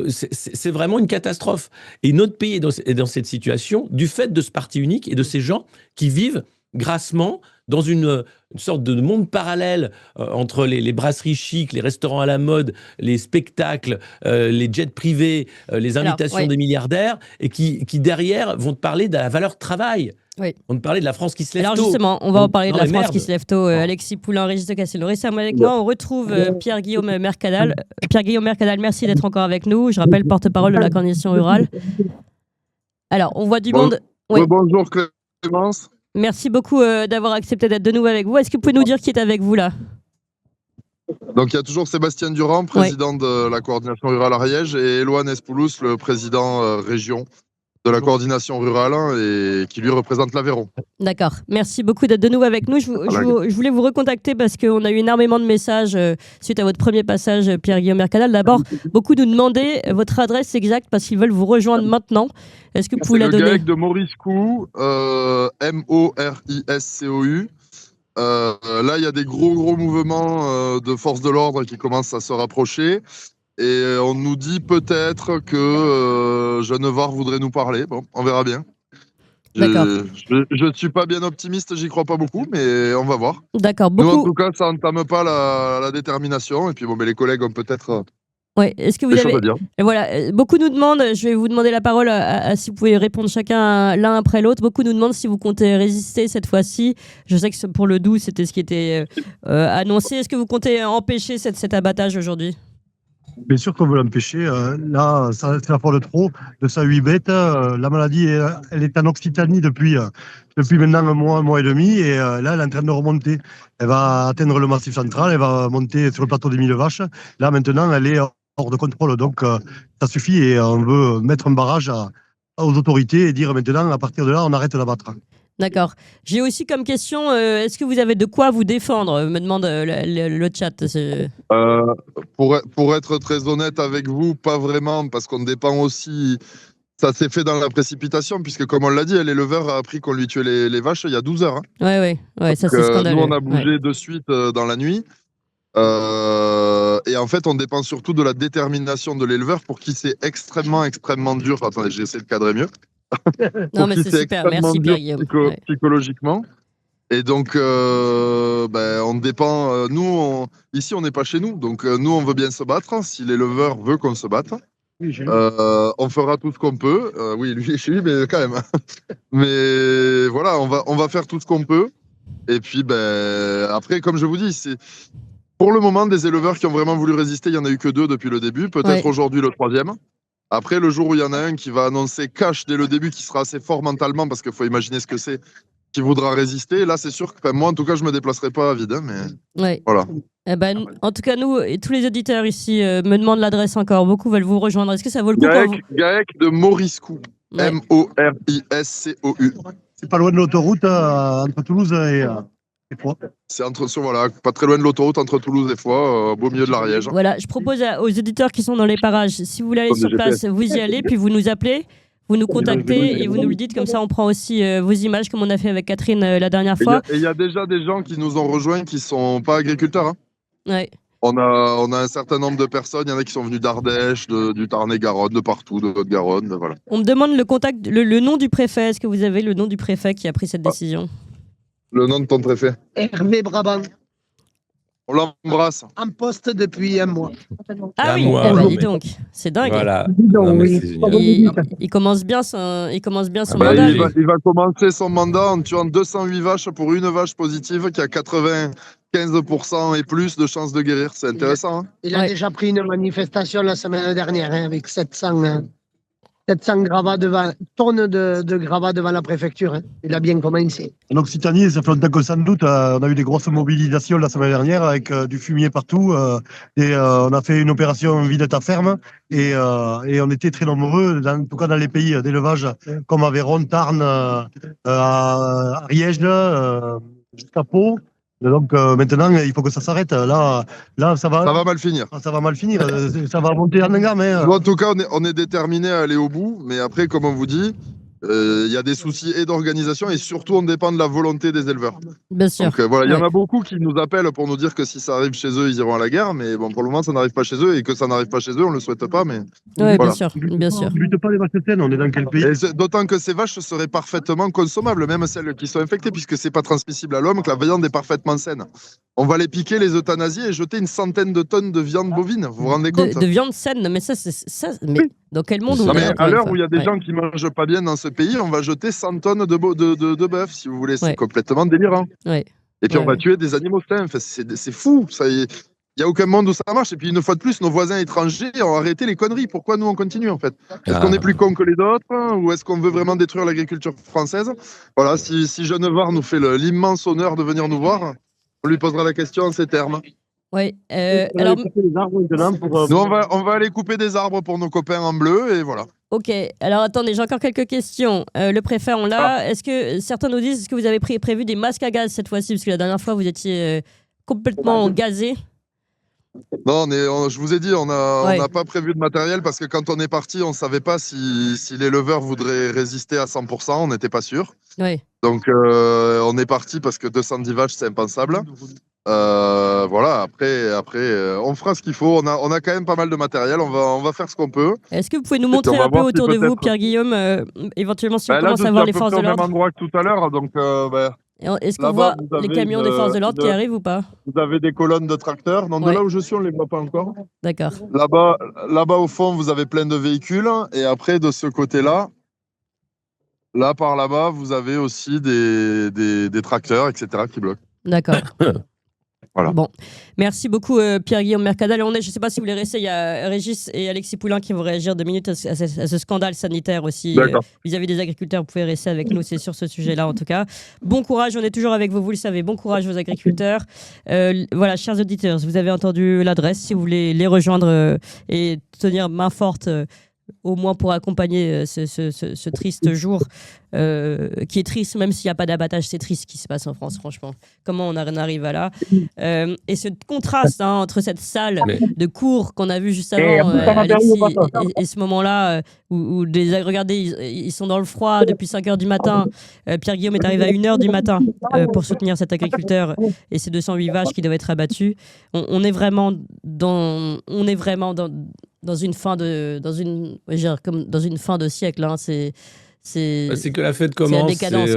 c'est vraiment une catastrophe. Et notre pays est dans cette situation du fait de ce parti unique et de ces gens qui vivent grassement dans une sorte de monde parallèle entre les brasseries chics, les restaurants à la mode, les spectacles, les jets privés, les invitations ouais. des milliardaires, et qui derrière vont te parler de la valeur travail. Oui. On te parlait de la France qui se lève Alors tôt. justement, on va en parler de Non, la mais France merde. qui se lève tôt. Alexis Poulain, Régis de Castelnau, récemment avec moi. On retrouve Pierre-Guillaume Mercadal. Pierre-Guillaume Mercadal, merci d'être encore avec nous. Je rappelle, porte-parole de la coordination rurale. Alors, on voit du monde. Oui. Bonjour Clémence. Merci beaucoup d'avoir accepté d'être de nouveau avec vous. Est-ce que vous pouvez nous dire qui est avec vous là? Donc il y a toujours Sébastien Durand, président de la coordination rurale Ariège, et Éloane Espoulos, le président région de la coordination rurale, et qui lui représente l'Aveyron. D'accord. Merci beaucoup d'être de nouveau avec nous. Je voulais vous recontacter parce qu'on a eu énormément de messages suite à votre premier passage, Pierre-Guillaume Mercadal. D'abord, beaucoup nous demandaient votre adresse exacte parce qu'ils veulent vous rejoindre maintenant. Est-ce que vous pouvez la C'est le donner? GAEC de Moriscou, MORISCOU. Là, il y a des gros mouvements de forces de l'ordre qui commencent à se rapprocher. Et on nous dit peut-être que Genevard voudrait nous parler. Bon, on verra bien. D'accord. Je ne suis pas bien optimiste, j'y crois pas beaucoup, mais on va voir. D'accord. Nous, en Beaucoup. tout cas, ça n'entame pas la détermination. Et puis, bon, mais les collègues ont peut-être Ouais. Est-ce que vous des choses avez à dire. Et voilà, beaucoup nous demandent, je vais vous demander la parole si vous pouvez répondre chacun l'un après l'autre. Beaucoup nous demandent si vous comptez résister cette fois-ci. Je sais que pour le 12, c'était ce qui était annoncé. Est-ce que vous comptez empêcher cet abattage aujourd'hui? Bien sûr qu'on veut l'empêcher. Là, c'est la fois de trop de 108 bêtes. La maladie, elle est en Occitanie depuis maintenant un mois et demi. Et là, elle est en train de remonter. Elle va atteindre le massif central. Elle va monter sur le plateau des 1000 vaches. Là, maintenant, elle est hors de contrôle. Donc, ça suffit. Et on veut mettre un barrage aux autorités et dire maintenant, à partir de là, on arrête d'abattre. D'accord. J'ai aussi comme question, est-ce que vous avez de quoi vous défendre? Me demande le chat. Pour être très honnête avec vous, pas vraiment, parce qu'on dépend aussi. Ça s'est fait dans la précipitation, puisque comme on l'a dit, l'éleveur a appris qu'on lui tuait les vaches il y a 12 heures. Ouais, ça c'est Donc, scandaleux. nous, on a bougé de suite dans la nuit. Et en fait, on dépend surtout de la détermination de l'éleveur, pour qui c'est extrêmement duur. Attendez, j'ai essayé de cadrer mieux. Non, mais qui c'est super. Merci Pierre-Guillaume. Ouais. Psychologiquement. Et donc, on dépend. Nous, ici, on n'est pas chez nous. Donc, nous, on veut bien se battre. Si l'éleveur veut qu'on se batte, on fera tout ce qu'on peut. Oui, lui est chez lui, mais quand même. Mais voilà, on va faire tout ce qu'on peut. Et puis, après, comme je vous dis, c'est pour le moment des éleveurs qui ont vraiment voulu résister. Il n'y en a eu que 2 depuis le début. Peut-être aujourd'hui le 3e. Après, le jour où il y en a un qui va annoncer cash dès le début, qui sera assez fort mentalement, parce qu'il faut imaginer ce que c'est, qui voudra résister, là, c'est sûr que moi, en tout cas, je ne me déplacerai pas à vide. Mais voilà. Eh ben, en tout cas, nous et tous les auditeurs ici me demandent l'adresse encore. Beaucoup veulent vous rejoindre. Est-ce que ça vaut le coup GAEC de Moriscou. MORISCOU. C'est pas loin de l'autoroute entre Toulouse et Foix. C'est pas très loin de l'autoroute entre Toulouse et Foix, au beau milieu de l'Ariège. Voilà, je propose aux éditeurs qui sont dans les parages, si vous voulez aller sur place, vous y allez, puis vous nous appelez. vous nous contactez et vous nous le dites, comme ça on prend aussi vos images, comme on a fait avec Catherine la dernière fois. Et il y a déjà des gens qui nous ont rejoints qui sont pas agriculteurs. Hein. Ouais. On a un certain nombre de personnes, il y en a qui sont venus d'Ardèche, du Tarn-et-Garonne, de partout, de Haute-Garonne, voilà. On me demande le nom du préfet. Est-ce que vous avez le nom du préfet qui a pris cette décision? Le nom de ton préfet? Hervé Brabant, On l'embrasse. en poste depuis un mois. Ah Un oui, mois, eh ben, non, dis mais- donc, c'est dingue. Voilà. Non, mais c'est génial. Il commence bien son Bah, mandat. il lui. Il va commencer son mandat en tuant 208 vaches pour une vache positive qui a 95% et plus de chances de guérir. C'est intéressant. Hein. Il a déjà pris une manifestation la semaine dernière avec 700 gravats tonnes de gravats devant la préfecture. Hein. Il a bien commencé. En Occitanie, ça fait longtemps que sans doute, on a eu des grosses mobilisations la semaine dernière avec du fumier partout. On a fait une opération Vide ta ferme et on était très nombreux, en tout cas dans les pays d'élevage comme Aveyron, Tarn, Ariège, jusqu'à Pau. Donc maintenant, il faut que ça s'arrête. Là, ça va mal finir. Ça va mal finir. Ça va monter en gamme. Hein. Nous, en tout cas, on est déterminés à aller au bout. Mais après, comme on vous dit, il y a des soucis et d'organisation et surtout, on dépend de la volonté des éleveurs. Bien sûr. Donc voilà, il y en a beaucoup qui nous appellent pour nous dire que si ça arrive chez eux, ils iront à la guerre. Mais bon, pour le moment, ça n'arrive pas chez eux et que ça n'arrive pas chez eux, on le souhaite pas. Mais Oui, voilà. bien sûr, bien sûr. Ne lutte pas les vaches saines, on est dans quel pays? D'autant que ces vaches seraient parfaitement consommables, même celles qui sont infectées, puisque c'est pas transmissible à l'homme, que la viande est parfaitement saine. On va les piquer, les euthanasier et jeter une centaine de tonnes de viande bovine. Vous vous rendez compte? De viande saine, mais ça, mais dans quel monde on Non, est mais encore à une l'heure fois. où il y a des Ouais. gens qui mangent pas bien dans ce pays, on va jeter 100 tonnes de bœuf, si vous voulez. C'est Ouais. complètement délirant. Ouais. Et puis on Ouais, va ouais. tuer des animaux sains. Enfin, c'est fou. Il n'y a aucun monde où ça marche. Et puis une fois de plus, nos voisins étrangers ont arrêté les conneries. Pourquoi nous on continue en fait? Est-ce qu'on est plus cons que les autres hein, ou est-ce qu'on veut vraiment détruire l'agriculture française? Voilà, si Genevard nous fait l'immense honneur de venir nous voir, on lui posera la question en ces termes. Ouais. Alors, Nous on va aller couper des arbres pour nos copains en bleu et voilà. ok. Alors attendez, j'ai encore quelques questions. Le préfet, on l'a. Est-ce que certains nous disent, est-ce que vous avez prévu des masques à gaz cette fois-ci, parce que la dernière fois vous étiez complètement gazé. Non, je vous ai dit, on Ouais. n'a pas prévu de matériel parce que quand on est parti, on ne savait pas si les leveurs voudraient résister à 100%, on n'était pas sûr. Ouais. Donc on est parti parce que 210 vaches, c'est impensable. Voilà, après on fera ce qu'il faut. On a quand même pas mal de matériel, on va faire ce qu'on peut. Est-ce que vous pouvez nous Et puis, montrer on va un peu voir si autour de vous, peut-être- Pierre-Guillaume, éventuellement si on Là, commence je à voir suis les à peu forces près de au même l'ordre? endroit que tout à l'heure, donc Est-ce qu'on là-bas, voit vous les avez camions des forces de l'ordre qui arrivent ou pas? vous avez des colonnes de tracteurs. Non, de Ouais. là où je suis, on ne les voit pas encore. D'accord. Là-bas, au fond, vous avez plein de véhicules. Et après, de ce côté-là, là, par là-bas, vous avez aussi des tracteurs, etc., qui bloquent. D'accord. Voilà. Bon, merci beaucoup Pierre-Guillaume Mercadal. Je ne sais pas si vous voulez rester, il y a Régis et Alexis Poulain qui vont réagir 2 minutes à ce scandale sanitaire aussi D'accord. vis-à-vis des agriculteurs. Vous pouvez rester avec nous, c'est sur ce sujet-là en tout cas. Bon courage, on est toujours avec vous, vous le savez. Bon courage aux agriculteurs. Voilà, chers auditeurs, vous avez entendu l'adresse si vous voulez les rejoindre et tenir main forte. Au moins pour accompagner ce triste jour qui est triste, même s'il n'y a pas d'abattage, c'est triste ce qui se passe en France, franchement. Comment on en arrive à là et ce contraste entre cette salle de cours qu'on a vu juste avant, Alexis, et ce moment-là où regardez, ils sont dans le froid depuis 5 h du matin. Pierre-Guillaume est arrivé à 1 h du matin pour soutenir cet agriculteur et ces 208 vaches qui doivent être abattues. On est vraiment dans une fin de comme dans une fin de siècle hein. C'est que la fête commence. la décadence,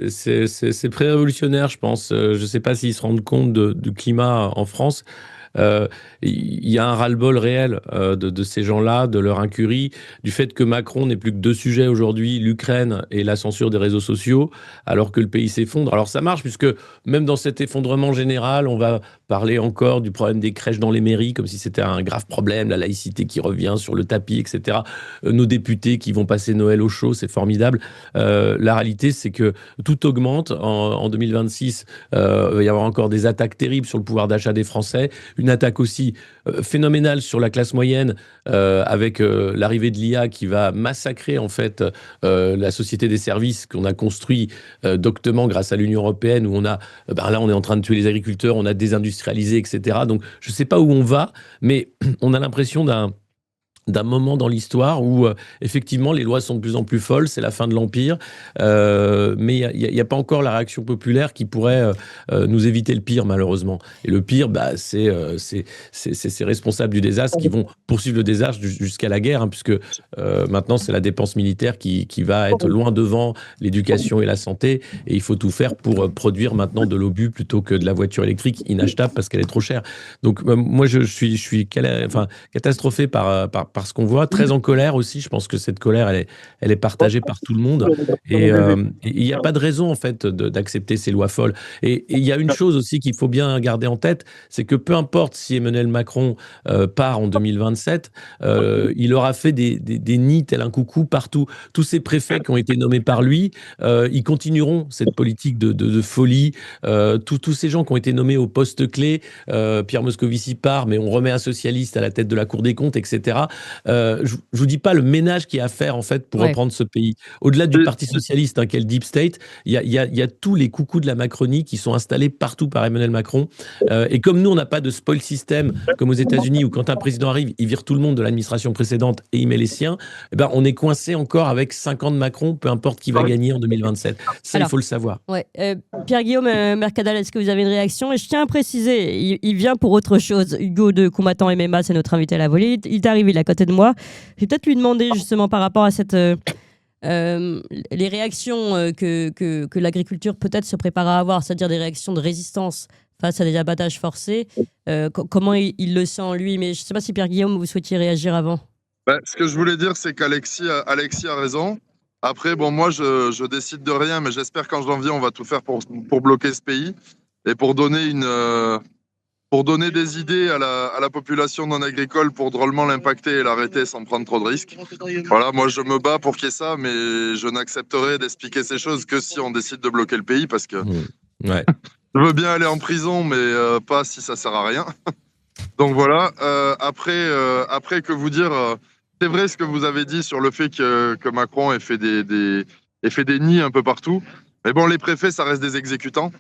c'est pré-révolutionnaire, je pense. Je ne sais pas s'ils se rendent compte du climat en France. Il y a un ras-le-bol réel de ces gens-là, de leur incurie, du fait que Macron n'ait plus que 2 sujets aujourd'hui, l'Ukraine et la censure des réseaux sociaux, alors que le pays s'effondre. Alors ça marche, puisque même dans cet effondrement général, on va parler encore du problème des crèches dans les mairies, comme si c'était un grave problème, la laïcité qui revient sur le tapis, etc. Nos députés qui vont passer Noël au chaud, c'est formidable. La réalité, c'est que tout augmente. En 2026, il va y avoir encore des attaques terribles sur le pouvoir d'achat des Français, une attaque aussi phénoménale sur la classe moyenne avec l'arrivée de l'IA qui va massacrer en fait la société des services qu'on a construit doctement grâce à l'Union européenne où on a là on est en train de tuer les agriculteurs, on a désindustrialisé, etc. Donc je sais pas où on va, mais on a l'impression d'un moment dans l'histoire où effectivement les lois sont de plus en plus folles, c'est la fin de l'Empire, mais il n'y a pas encore la réaction populaire qui pourrait nous éviter le pire malheureusement. Et le pire, c'est ces responsables du désastre qui vont poursuivre le désastre jusqu'à la guerre, hein, puisque maintenant c'est la dépense militaire qui va être loin devant l'éducation et la santé, et il faut tout faire pour produire maintenant de l'obus plutôt que de la voiture électrique inachetable parce qu'elle est trop chère. Donc moi je suis catastrophé par ce qu'on voit, très en colère aussi. Je pense que cette colère, elle est partagée par tout le monde. Et il n'y a pas de raison, en fait, d'accepter ces lois folles. Et il y a une chose aussi qu'il faut bien garder en tête, c'est que peu importe si Emmanuel Macron part en 2027, il aura fait des nids tel un coucou partout. Tous ces préfets qui ont été nommés par lui, ils continueront cette politique de folie. Tous ces gens qui ont été nommés au poste clé, Pierre Moscovici part, mais on remet un socialiste à la tête de la Cour des comptes, etc. Je vous dis pas le ménage qu'il y a à faire en fait pour reprendre ce pays. Au-delà du Parti socialiste, hein, qui est le deep state, il y a tous les coucous de la Macronie qui sont installés partout par Emmanuel Macron. Et comme nous, on n'a pas de spoil system comme aux États-Unis où quand un président arrive, il vire tout le monde de l'administration précédente et il met les siens. On est coincé encore avec 5 ans de Macron, peu importe qui va gagner en 2027. Ça, il faut le savoir. Ouais. Pierre-Guillaume Mercadal, est-ce que vous avez une réaction? Et je tiens à préciser, il vient pour autre chose. Hugo de Combattant MMA, c'est notre invité à la volée. Il est arrivé, il est à côté de moi. Je vais peut-être lui demander justement par rapport à cette, les réactions que l'agriculture peut-être se prépare à avoir, c'est-à-dire des réactions de résistance face à des abattages forcés. Comment il le sent lui? Mais je ne sais pas si Pierre-Guillaume, vous souhaitiez réagir avant. Ce que je voulais dire, c'est qu'Alexis a raison. Après, bon, moi, je décide de rien, mais j'espère qu'en janvier, on va tout faire pour bloquer ce pays et pour donner des idées à la population non agricole pour drôlement l'impacter et l'arrêter sans prendre trop de risques. Voilà, moi, je me bats pour qu'il y ait ça, mais je n'accepterai d'expliquer ces choses que si on décide de bloquer le pays, parce que je veux bien aller en prison, mais pas si ça sert à rien. Donc voilà, après que vous dire... c'est vrai ce que vous avez dit sur le fait que Macron ait fait des nids un peu partout. Mais bon, les préfets, ça reste des exécutants.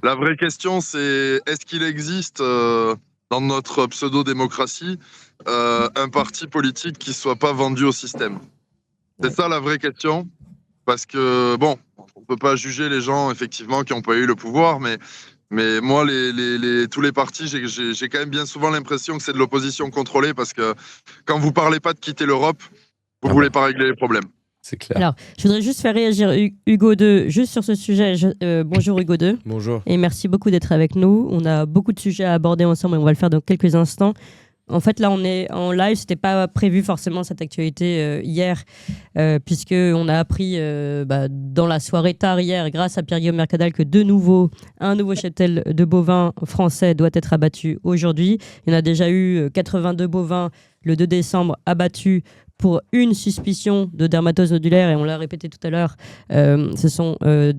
La vraie question, c'est est-ce qu'il existe dans notre pseudo-démocratie un parti politique qui ne soit pas vendu au système? C'est ça la vraie question. Parce que, bon, on ne peut pas juger les gens, effectivement, qui n'ont pas eu le pouvoir, mais moi, tous les partis, j'ai quand même bien souvent l'impression que c'est de l'opposition contrôlée parce que quand vous ne parlez pas de quitter l'Europe, vous ne voulez pas régler les problèmes. C'est clair. Alors, je voudrais juste faire réagir Hugo 2, juste sur ce sujet. Bonjour Hugo 2. Bonjour. Et merci beaucoup d'être avec nous. On a beaucoup de sujets à aborder ensemble et on va le faire dans quelques instants. En fait, là, on est en live. C'était pas prévu forcément cette actualité hier, puisqu'on a appris dans la soirée tard hier, grâce à Pierre-Guillaume Mercadal, que un nouveau cheptel de bovins français doit être abattu aujourd'hui. Il y en a déjà eu 82 bovins le 2 décembre abattus pour une suspicion de dermatose nodulaire, et on l'a répété tout à l'heure, ce sont de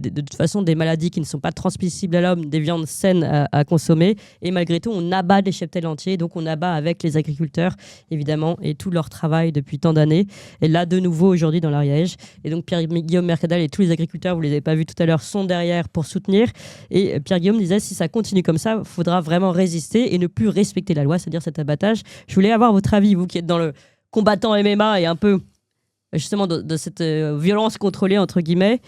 toute façon des maladies qui ne sont pas transmissibles à l'homme, des viandes saines à consommer, et malgré tout on abat des cheptels entiers, donc on abat avec les agriculteurs évidemment, et tout leur travail depuis tant d'années, et là de nouveau aujourd'hui dans l'Ariège, et donc Pierre-Guillaume Mercadal et tous les agriculteurs, vous ne les avez pas vus tout à l'heure, sont derrière pour soutenir, et Pierre-Guillaume disait si ça continue comme ça, il faudra vraiment résister et ne plus respecter la loi, c'est-à-dire cet abattage. Je voulais avoir votre avis, vous qui êtes dans le combattant MMA et un peu justement de cette violence contrôlée entre guillemets,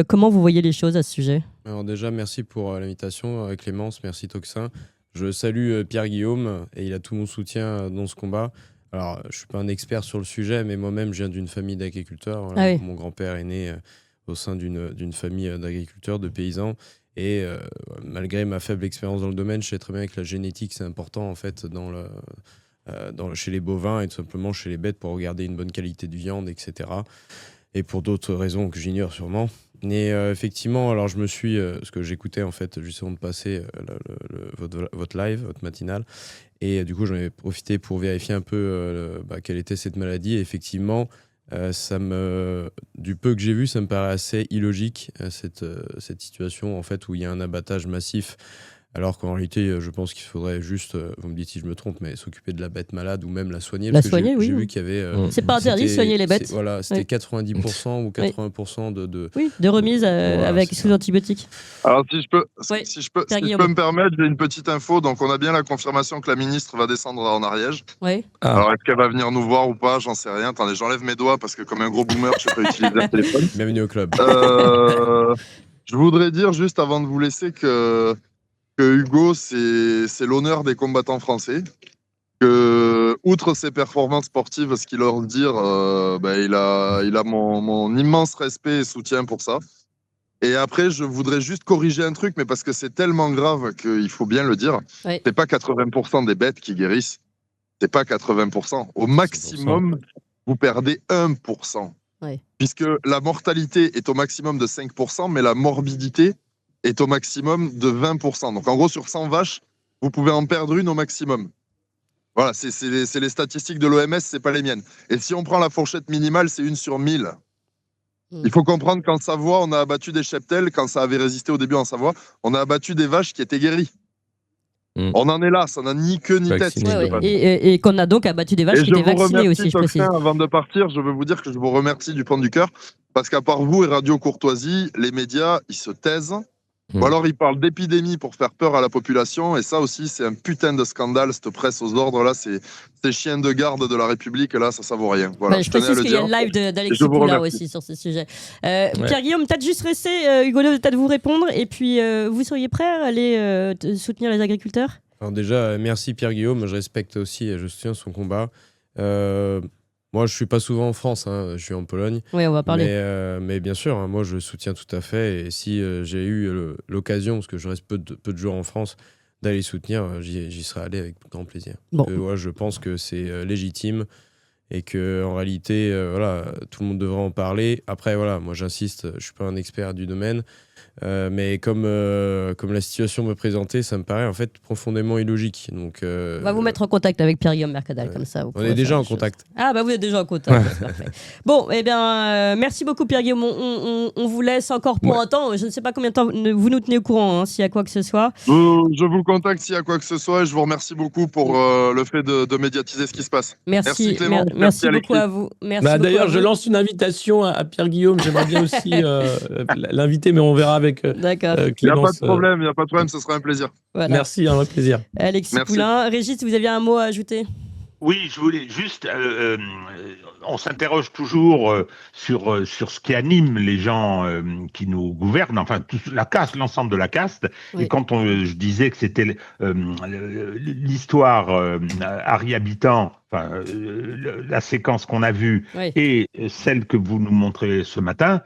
comment vous voyez les choses à ce sujet? Alors déjà merci pour l'invitation Clémence, merci Toxin. Je salue Pierre-Guillaume et il a tout mon soutien dans ce combat. Alors je suis pas un expert sur le sujet, mais moi-même je viens d'une famille d'agriculteurs. Voilà. Ah oui. Mon grand-père est né au sein d'une famille d'agriculteurs, de paysans. Et malgré ma faible expérience dans le domaine, je sais très bien que la génétique c'est important en fait chez les bovins et tout simplement chez les bêtes pour regarder une bonne qualité de viande, etc. Et pour d'autres raisons que j'ignore sûrement. Mais effectivement, alors je me suis, ce que j'écoutais en fait juste avant de passer votre live, votre matinale, et du coup j'en ai profité pour vérifier un peu quelle était cette maladie. Et effectivement, du peu que j'ai vu, ça me paraît assez illogique cette situation en fait où il y a un abattage massif Alors qu'en réalité, je pense qu'il faudrait juste, vous me dites si je me trompe, mais s'occuper de la bête malade ou même la soigner. La parce que soigner, oui. J'ai vu qu'il y avait. C'est pas interdit de soigner les bêtes. Voilà, c'était Oui. 90% ou 80% de. Oui, de remise Voilà, avec c'est sous ça. antibiotiques. Alors, si je peux, Oui, si je peux, Pierre si je Guillaume. peux me permettre, j'ai une petite info. Donc, on a bien la confirmation que la ministre va descendre en Ariège. Oui. Alors, est-ce qu'elle va venir nous voir ou pas? J'en sais rien. Attendez, j'enlève mes doigts parce que, comme un gros boomer, je ne sais pas utiliser le téléphone. Bienvenue au club. Je voudrais dire, juste avant de vous laisser, que Hugo, c'est l'honneur des combattants français. Que, outre ses performances sportives, ce qu'il leur dire, il a mon immense respect et soutien pour ça. Et après, je voudrais juste corriger un truc, mais parce que c'est tellement grave qu'il faut bien le dire. Oui. C'est pas 80% des bêtes qui guérissent. C'est pas 80%. Au maximum, vous perdez 1%. Oui. Puisque la mortalité est au maximum de 5%, mais la morbidité est au maximum de 20%. Donc en gros, sur 100 vaches, vous pouvez en perdre une au maximum. Voilà, c'est les statistiques de l'OMS, c'est pas les miennes. Et si on prend la fourchette minimale, c'est 1 sur 1000. Il faut comprendre qu'en Savoie, on a abattu des cheptels, quand ça avait résisté au début en Savoie, on a abattu des vaches qui étaient guéries. On en est là, ça n'a ni queue ni tête. Et qu'on a donc abattu des vaches qui étaient vaccinées aussi, je précise. Avant de partir, je veux vous dire que je vous remercie du fond du cœur, parce qu'à part vous et Radio Courtoisie, les médias, ils se taisent. Ou alors ils parlent d'épidémie pour faire peur à la population, et ça aussi c'est un putain de scandale, cette presse aux ordres là, c'est ces chiens de garde de la République là, ça vaut rien. Voilà, Je précise qu'il y a le live d'Alexis Poulain aussi sur ce sujet. Pierre-Guillaume, peut-être juste rester, Hugo, peut-être vous répondre, et puis vous seriez prêt à aller soutenir les agriculteurs? Alors déjà, merci Pierre-Guillaume, je respecte aussi, je soutiens son combat. Moi, je suis pas souvent en France, hein, je suis en Pologne. Oui, on va parler. Mais bien sûr, hein, moi, je soutiens tout à fait. Et si j'ai eu l'occasion, parce que je reste peu de jours en France, d'aller soutenir, j'y serais allé avec grand plaisir. Bon. Je pense que c'est légitime et que en réalité, tout le monde devrait en parler. Après, moi, j'insiste, je suis pas un expert du domaine. Mais comme la situation me présentait, ça me paraît en fait profondément illogique. Donc, on va vous mettre en contact avec Pierre-Guillaume Mercadal, comme ça. On est déjà en contact. Ah bah vous êtes déjà en contact, c'est parfait. Bon, eh bien, merci beaucoup Pierre-Guillaume. On vous laisse encore pour un temps. Je ne sais pas combien de temps vous nous tenez au courant, s'il y a quoi que ce soit. Je vous contacte s'il y a quoi que ce soit, et je vous remercie beaucoup pour le fait de médiatiser ce qui se passe. Merci Clément. Merci beaucoup à vous. D'ailleurs, je lance une invitation à Pierre-Guillaume. J'aimerais bien aussi l'inviter, mais on verra avec Il n'y a pas de problème, ce sera un plaisir. Voilà. Merci, un plaisir. Alexis Poulain. Régis, vous aviez un mot à ajouter? Oui, je voulais juste, on s'interroge toujours sur ce qui anime les gens qui nous gouvernent, enfin la caste, l'ensemble de la caste. Oui. Et quand je disais que c'était l'histoire Harry Habitant, la séquence qu'on a vue et celle que vous nous montrez ce matin,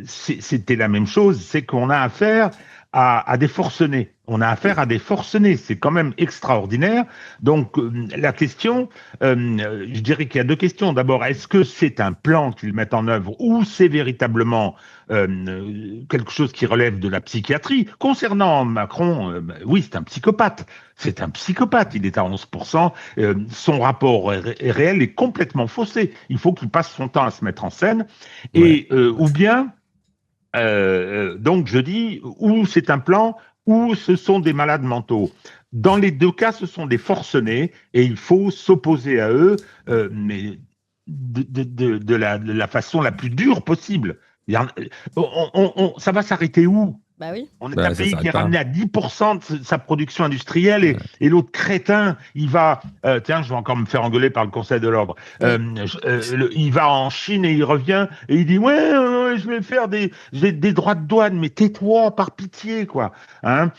c'était la même chose, c'est qu'on a affaire à des forcenés. On a affaire à des forcenés, c'est quand même extraordinaire. Donc la question, je dirais qu'il y a deux questions. D'abord, est-ce que c'est un plan qu'ils mettent en œuvre ou c'est véritablement quelque chose qui relève de la psychiatrie? Concernant Macron, oui, c'est un psychopathe. C'est un psychopathe, il est à 11%. Son rapport est réel et complètement faussé. Il faut qu'il passe son temps à se mettre en scène. Et ou bien... donc je dis, ou c'est un plan, ou ce sont des malades mentaux. Dans les deux cas, ce sont des forcenés et il faut s'opposer à eux, mais de la façon la plus dure possible. Ça va s'arrêter où? Bah oui. On est un pays qui est ramené à 10% de sa production industrielle et l'autre crétin, il va... tiens, je vais encore me faire engueuler par le Conseil de l'Ordre. Il va en Chine et il revient et il dit « Ouais, je vais faire des droits de douane, mais tais-toi, par pitié, quoi. » Hein,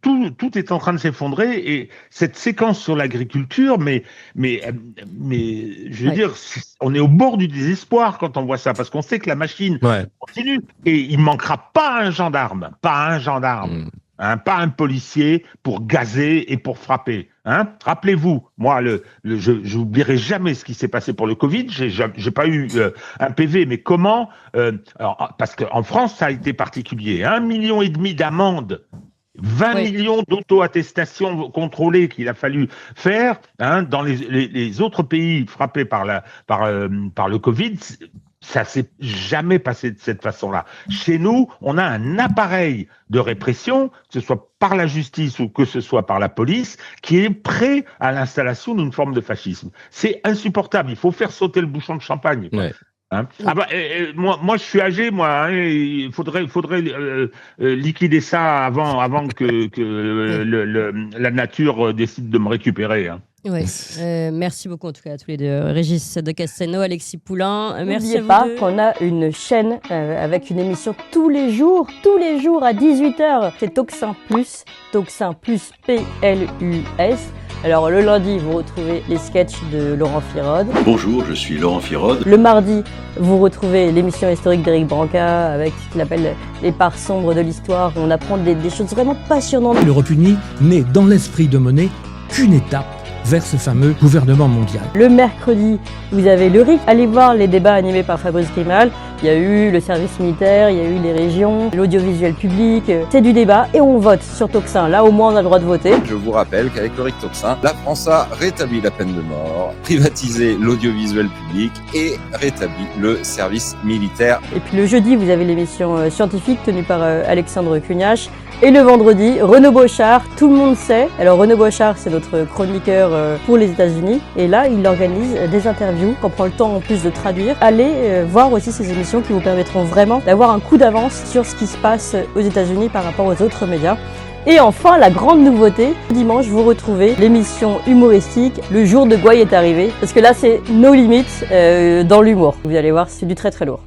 tout est en train de s'effondrer et cette séquence sur l'agriculture, mais je veux dire, on est au bord du désespoir quand on voit ça, parce qu'on sait que la machine continue et il manquera pas un gendarme, hein, pas un policier pour gazer et pour frapper. Hein. Rappelez-vous, moi, je n'oublierai jamais ce qui s'est passé pour le Covid. J'ai pas eu un PV, mais comment parce qu'en France, ça a été particulier. 1,5 million d'amendes. 20 millions d'auto-attestations contrôlées qu'il a fallu faire dans les autres pays frappés par le Covid. Ça s'est jamais passé de cette façon-là. Chez nous, on a un appareil de répression, que ce soit par la justice ou que ce soit par la police, qui est prêt à l'installation d'une forme de fascisme. C'est insupportable. Il faut faire sauter le bouchon de champagne. Ouais. Hein. Ah bah, moi, je suis âgé, moi. Hein, il faudrait liquider ça avant que la nature décide de me récupérer. Hein. Ouais. Merci beaucoup en tout cas à tous les deux, Régis de Castelnau, Alexis Poulain. Merci à N'oubliez vous pas deux. qu'on a une chaîne avec une émission tous les jours à 18h. C'est Toxin Plus P-L-U-S. Alors le lundi, vous retrouvez les sketchs de Laurent Firode. Bonjour, je suis Laurent Firode. Le mardi, vous retrouvez l'émission historique d'Éric Branca avec ce qu'il appelle les parts sombres de l'histoire. On apprend des choses vraiment passionnantes. Le Repuni n'est dans l'esprit de Monet qu'une étape vers ce fameux gouvernement mondial. Le mercredi, vous avez le RIC. Allez voir les débats animés par Fabrice Grimal. Il y a eu le service militaire, il y a eu les régions, l'audiovisuel public. C'est du débat et on vote sur Toxin. Là, au moins, on a le droit de voter. Je vous rappelle qu'avec le RIC Toxin, la France a rétabli la peine de mort, privatisé l'audiovisuel public et rétabli le service militaire. Et puis le jeudi, vous avez l'émission scientifique tenue par Alexandre Cugnache. Et le vendredi, Renaud Bochard, tout le monde sait. Alors Renaud Bochard, c'est notre chroniqueur pour les États-Unis. Et là, il organise des interviews qu'on prend le temps en plus de traduire. Allez voir aussi ces émissions qui vous permettront vraiment d'avoir un coup d'avance sur ce qui se passe aux États-Unis par rapport aux autres médias. Et enfin, la grande nouveauté, dimanche, vous retrouvez l'émission humoristique Le jour de Gouaille est arrivé. Parce que là, c'est nos limites dans l'humour. Vous allez voir, c'est du très très lourd.